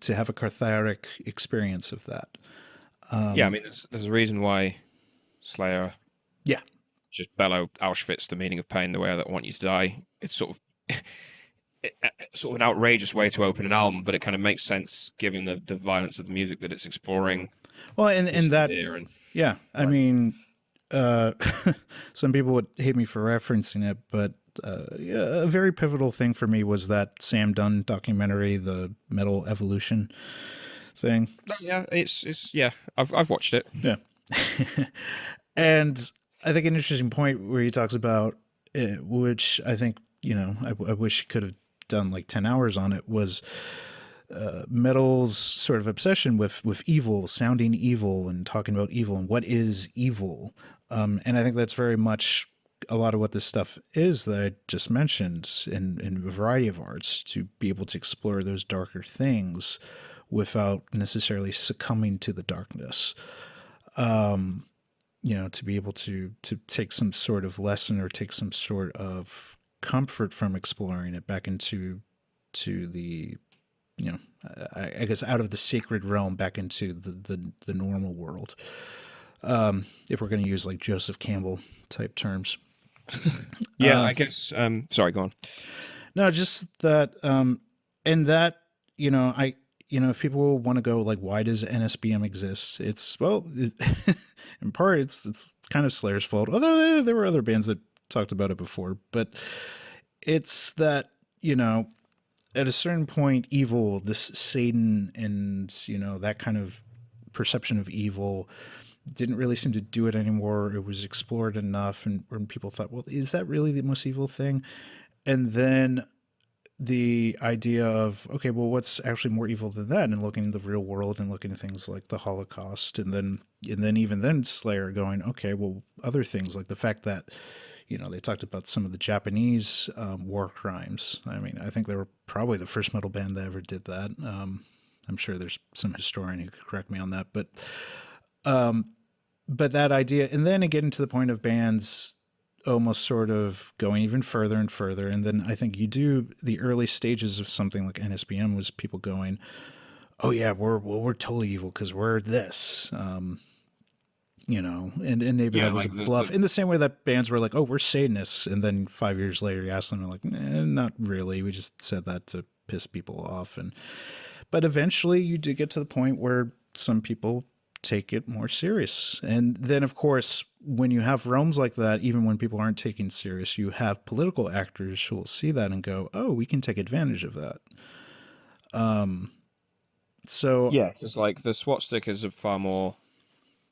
have a cathartic experience of that. Yeah, I mean, there's a reason why Slayer Yeah. just bellow Auschwitz, the meaning of pain, the way I want you to die. It's sort of sort of an outrageous way to open an album, but it kind of makes sense given the violence of the music that it's exploring. Well, and that, yeah, I mean, some people would hate me for referencing it, but a very pivotal thing for me was that Sam Dunn documentary, the Metal Evolution thing. Yeah, it's yeah, I've watched it. Yeah. And I think an interesting point where he talks about it, which I think, I wish he could have done like 10 hours on it, was metal's sort of obsession with evil, sounding evil, and talking about evil and what is evil. And I think that's very much a lot of what this stuff is that I just mentioned in a variety of arts, to be able to explore those darker things without necessarily succumbing to the darkness. To be able to take some sort of lesson or take some sort of comfort from exploring it back into the, I guess, out of the sacred realm back into the normal world. If we're going to use like Joseph Campbell type terms. Yeah, I guess. Sorry, go on. No, just that, and that, if people want to go like, why does NSBM exist? It's, well, in part, it's kind of Slayer's fault. Although there were other bands that talked about it before, but it's that, at a certain point, evil, this Satan and, that kind of perception of evil didn't really seem to do it anymore. It was explored enough, and when people thought, well, is that really the most evil thing? And then the idea of, okay, well, what's actually more evil than that? And looking at the real world and looking at things like the Holocaust, and then even then Slayer going, okay, well, other things like the fact that, they talked about some of the Japanese war crimes. I mean, I think they were probably the first metal band that ever did that. I'm sure there's some historian who could correct me on that, but that idea, and then getting to the point of bands almost sort of going even further and further. And then I think you do the early stages of something like NSBM was people going, oh yeah, we're totally evil because we're this, and maybe that was like a bluff in the same way that bands were like, oh, we're Satanists. And then 5 years later you ask them, they're like, not really. We just said that to piss people off. But eventually you do get to the point where some people take it more serious. And then, of course, when you have realms like that, even when people aren't taking serious, you have political actors who will see that and go, oh, we can take advantage of that. So yeah, it's like the swastika is a far more,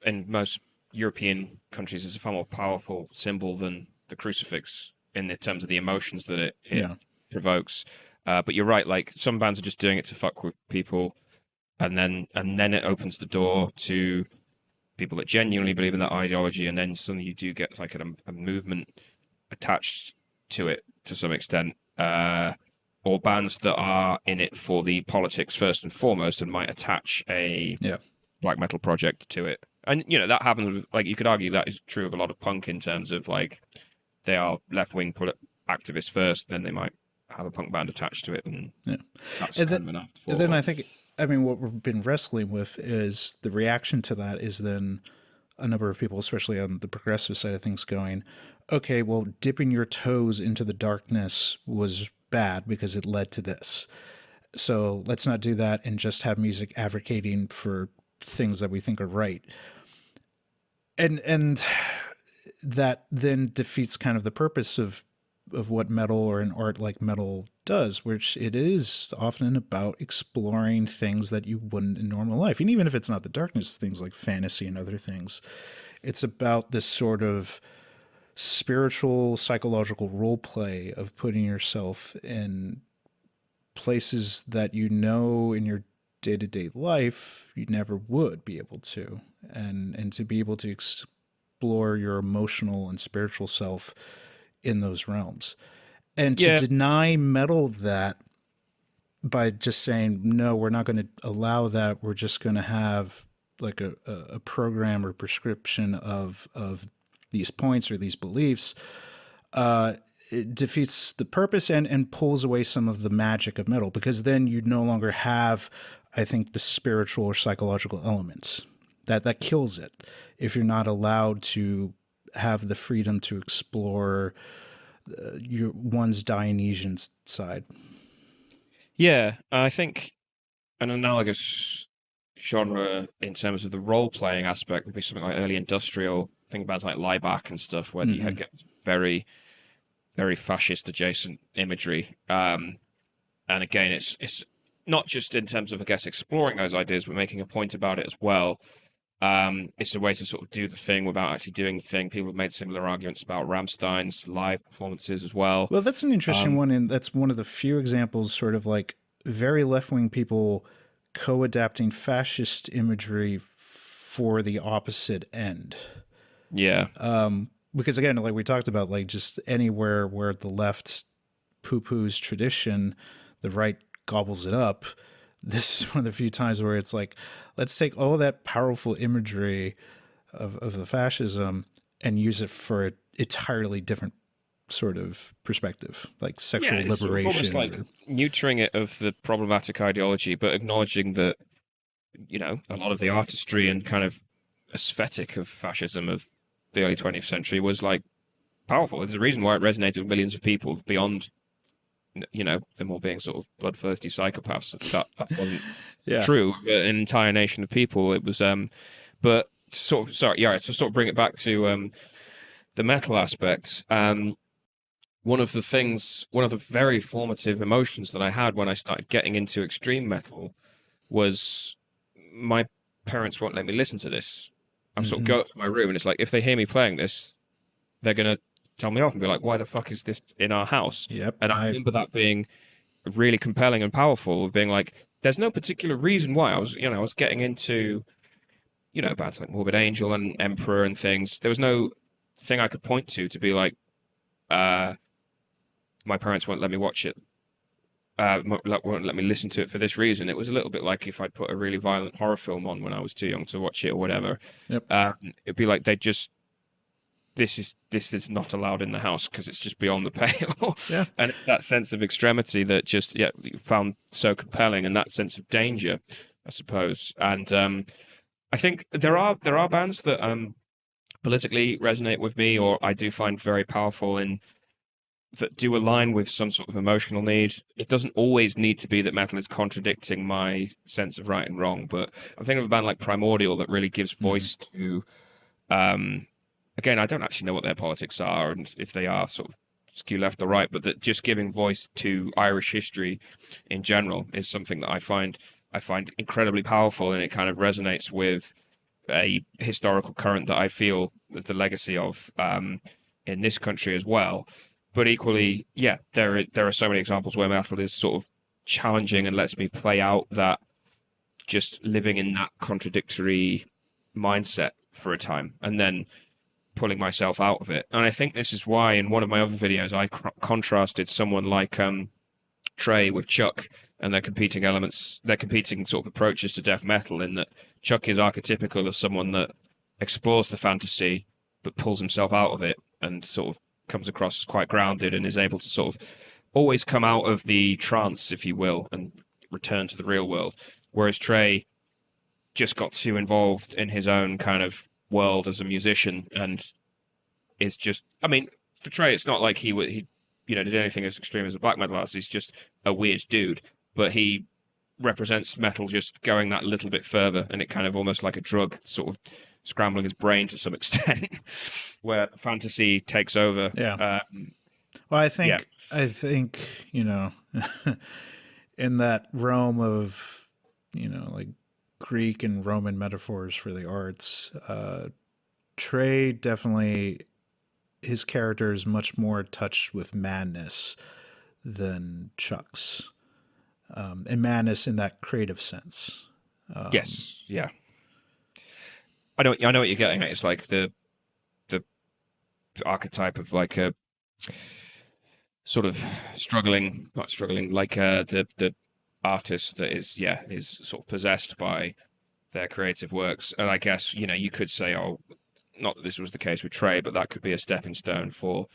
in most European countries, is a far more powerful symbol than the crucifix in the terms of the emotions that it provokes. But you're right, like some bands are just doing it to fuck with people. And then it opens the door to people that genuinely believe in that ideology, and then suddenly you do get like a movement attached to it to some extent, or bands that are in it for the politics first and foremost, and might attach a black metal project to it. And that happens with, like, you could argue that is true of a lot of punk in terms of like they are left-wing activists first, then they might have a punk band attached to it, and Yeah. that's And kind then, of an and then I afterthought. think, I mean, what we've been wrestling with is the reaction to that is then a number of people, especially on the progressive side of things, going, okay, well, dipping your toes into the darkness was bad because it led to this. So let's not do that and just have music advocating for things that we think are right. And that then defeats kind of the purpose of what metal or an art like metal does, which it is often about exploring things that you wouldn't in normal life. And even if it's not the darkness, things like fantasy and other things, it's about this sort of spiritual, psychological role play of putting yourself in places that you know in your day-to-day life you never would be able to, and to be able to explore your emotional and spiritual self in those realms. And to Yeah, deny metal that by just saying, no, we're not going to allow that, we're just going to have like a program or prescription of these points or these beliefs, it defeats the purpose and pulls away some of the magic of metal, because then you no longer have, I think, the spiritual or psychological elements. That kills it if you're not allowed to have the freedom to explore your one's Dionysian side. yeah. I think an analogous genre in terms of the role-playing aspect would be something like early industrial. Think about like Lieback and stuff, where you Mm-hmm. get very, very fascist adjacent imagery. And again, it's not just in terms of, I guess, exploring those ideas, but making a point about it as well. It's a way to sort of do the thing without actually doing the thing. People have made similar arguments about Rammstein's live performances as well. Well, that's an interesting Um, one, and that's one of the few examples, sort of like very left wing people co-adapting fascist imagery for the opposite end. yeah, Because again, like we talked about, like just anywhere where the left poo-poos tradition, the right gobbles it up. This is one of the few times where it's like, let's take all that powerful imagery of the fascism and use it for an entirely different sort of perspective, like yeah, sexual it's sort of almost liberation. like neutering it of the problematic ideology, but acknowledging that, a lot of the artistry and kind of aesthetic of fascism of the early 20th century was like powerful. There's a reason why it resonated with millions of people beyond, them all being sort of bloodthirsty psychopaths. That wasn't Yeah. true of an entire nation of people. It was, but to sort of, sorry, yeah, to sort of bring it back to the metal aspect. One of the very formative emotions that I had when I started getting into extreme metal was my parents won't let me listen to this. I'm sort of Mm-hmm. go up to my room and it's like if they hear me playing this, they're gonna tell me off and be like, "Why the fuck is this in our house?" Yep. And I remember that being really compelling and powerful, of being like, "There's no particular reason why." I was getting into, bands like Morbid Angel and Emperor and things. There was no thing I could point to be like, uh, "My parents won't let me watch it." Won't let me listen to it for this reason. It was a little bit like if I'd put a really violent horror film on when I was too young to watch it or whatever. Yep. It'd be like they just this is not allowed in the house because it's just beyond the pale. Yeah. And it's that sense of extremity that just found so compelling, and that sense of danger, I suppose. And I think there are bands that politically resonate with me, or I do find very powerful in that do align with some sort of emotional need. It doesn't always need to be that metal is contradicting my sense of right and wrong, but I'm thinking of a band like Primordial that really gives Mm-hmm. voice to um, again, I don't actually know what their politics are and if they are sort of skew left or right, but that just giving voice to Irish history in general is something that I find incredibly powerful, and it kind of resonates with a historical current that I feel is the legacy of in this country as well. But equally, yeah, there are so many examples where metal is sort of challenging and lets me play out that just living in that contradictory mindset for a time, and then pulling myself out of it. And I think this is why in one of my other videos I contrasted someone like Trey with Chuck and their competing sort of approaches to death metal, in that Chuck is archetypical of someone that explores the fantasy but pulls himself out of it and sort of comes across as quite grounded and is able to sort of always come out of the trance, if you will, and return to the real world. Whereas Trey just got too involved in his own kind of world as a musician and is just, I mean, for Trey, it's not like he did anything as extreme as a black metal artist. He's just a weird dude, but he represents metal just going that little bit further, and it kind of almost like a drug, sort of scrambling his brain to some extent, where fantasy takes over. Yeah. Well, Yeah. I think, in that realm of, like Greek and Roman metaphors for the arts, Trey definitely, his character is much more touched with madness than Chuck's, and madness in that creative sense. Yes. Yeah. I know what you're getting at. It's like the archetype of like a sort of not struggling, like the artist that is sort of possessed by their creative works. And I guess, you could say, oh, not that this was the case with Trey, but that could be a stepping stone for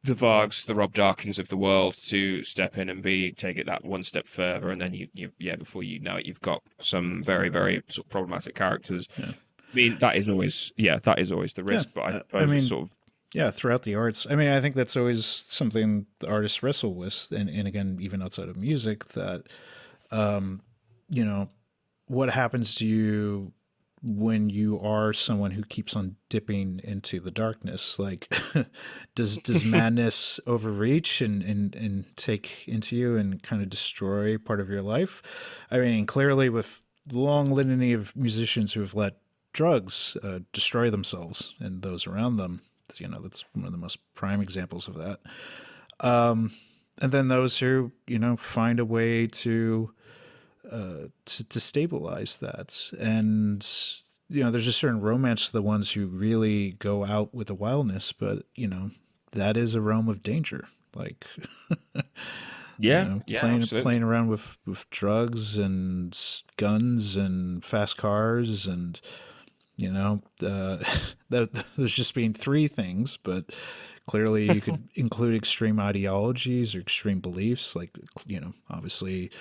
the Vargs, the Rob Darkins of the world to step in and take it that one step further. And then before you know it, you've got some very, very sort of problematic characters. Yeah. I mean, that is always the risk, but I suppose it's sort of. Yeah, throughout the arts. I mean, I think that's always something the artists wrestle with. And again, even outside of music, that, what happens to you when you are someone who keeps on dipping into the darkness? Like, does madness overreach and take into you and kind of destroy part of your life? I mean, clearly with the long litany of musicians who have let drugs destroy themselves and those around them, that's one of the most prime examples of that. And then those who, find a way to stabilize that. And, there's a certain romance to the ones who really go out with the wildness, but, that is a realm of danger. Like, playing around with drugs and guns and fast cars and, there's just being three things, but clearly you could include extreme ideologies or extreme beliefs, like, obviously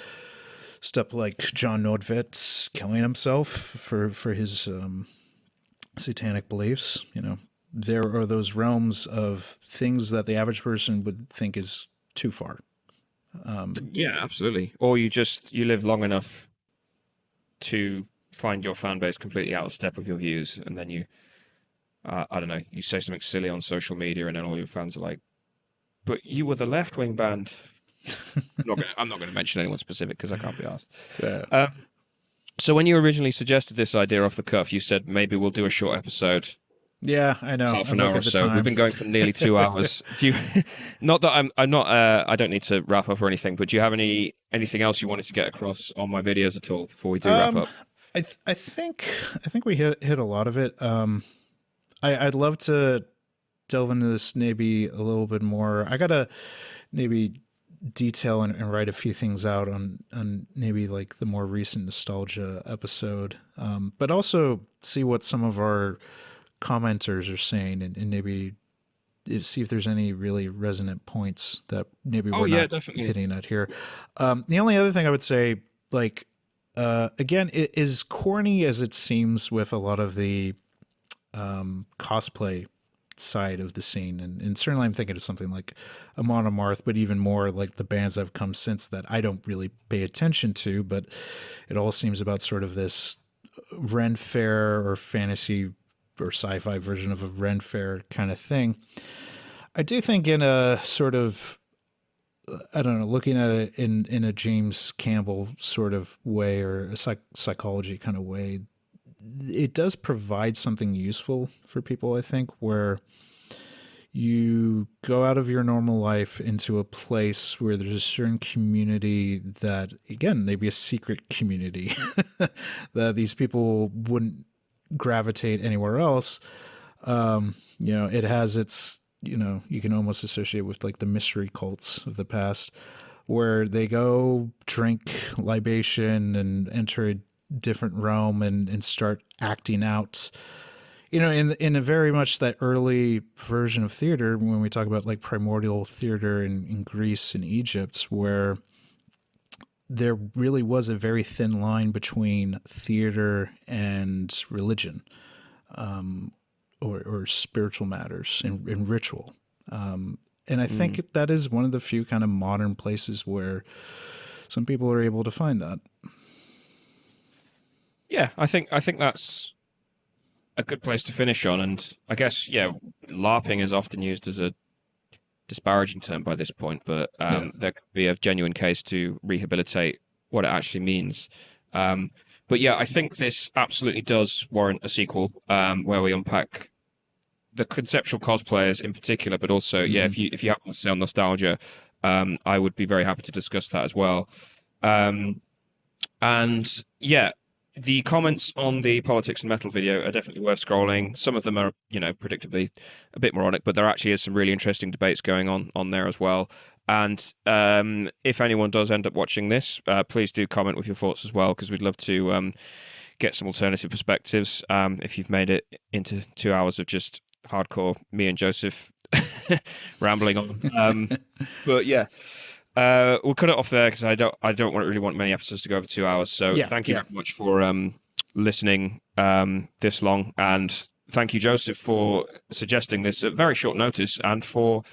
stuff like John Nordvit's killing himself for his satanic beliefs. There are those realms of things that the average person would think is too far. Yeah, absolutely. Or you live long enough to find your fan base completely out of step with your views, and then you, I don't know, you say something silly on social media, and then all your fans are like, "But you were the left-wing band." I'm not going to mention anyone specific because I can't be asked. Yeah. So when you originally suggested this idea off the cuff, you said maybe we'll do a short episode. Yeah, I know. Half an hour or so. We've been going for nearly 2 hours. Do you? Not that I'm not. I don't need to wrap up or anything. But do you have anything else you wanted to get across on my videos at all before we do wrap up? I think we hit a lot of it. I'd love to delve into this maybe a little bit more. I gotta maybe detail and write a few things out on maybe like the more recent nostalgia episode, but also see what some of our commenters are saying and maybe see if there's any really resonant points that maybe we're not definitely hitting at here. The only other thing I would say, like, again, it is corny as it seems with a lot of the cosplay side of the scene, and certainly I'm thinking of something like Amon Amarth, but even more like the bands that have come since that I don't really pay attention to, but it all seems about sort of this Ren Fair or fantasy or sci-fi version of a Ren Fair kind of thing. I do think in a sort of, I don't know, looking at it in a James Campbell sort of way or a psychology kind of way, it does provide something useful for people, I think, where you go out of your normal life into a place where there's a certain community that, again, maybe a secret community that these people wouldn't gravitate anywhere else. It has its, you can almost associate with like the mystery cults of the past where they go drink libation and enter a different realm and start acting out, in a very much that early version of theater, when we talk about like primordial theater in Greece and Egypt, where there really was a very thin line between theater and religion, or spiritual matters and ritual. And I think that is one of the few kind of modern places where some people are able to find that. Yeah, I think that's a good place to finish on. And I guess, yeah, LARPing is often used as a disparaging term by this point, but Yeah. there could be a genuine case to rehabilitate what it actually means. Um, but yeah, I think this absolutely does warrant a sequel, where we unpack the conceptual cosplayers in particular, but also, yeah, Mm-hmm. if you have to say on nostalgia, I would be very happy to discuss that as well. Um, and yeah, the comments on the politics and metal video are definitely worth scrolling. Some of them are, predictably a bit moronic, but there actually is some really interesting debates going on there as well. And if anyone does end up watching this, please do comment with your thoughts as well, because we'd love to get some alternative perspectives. If you've made it into 2 hours of just hardcore me and Joseph rambling on. But yeah, we'll cut it off there because I don't really want many episodes to go over 2 hours. So Yeah. thank you Yeah. very much for listening this long, and thank you, Joseph, for suggesting this at very short notice and for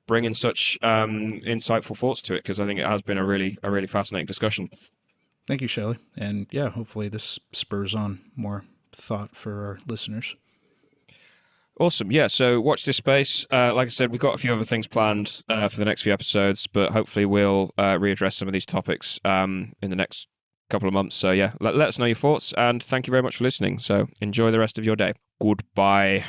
bringing such insightful thoughts to it, because I think it has been a really fascinating discussion. Thank you, Shelley. And yeah, hopefully this spurs on more thought for our listeners. Awesome. Yeah. So watch this space. Like I said, we've got a few other things planned for the next few episodes, but hopefully we'll readdress some of these topics in the next couple of months. So yeah, let us know your thoughts, and thank you very much for listening. So enjoy the rest of your day. Goodbye.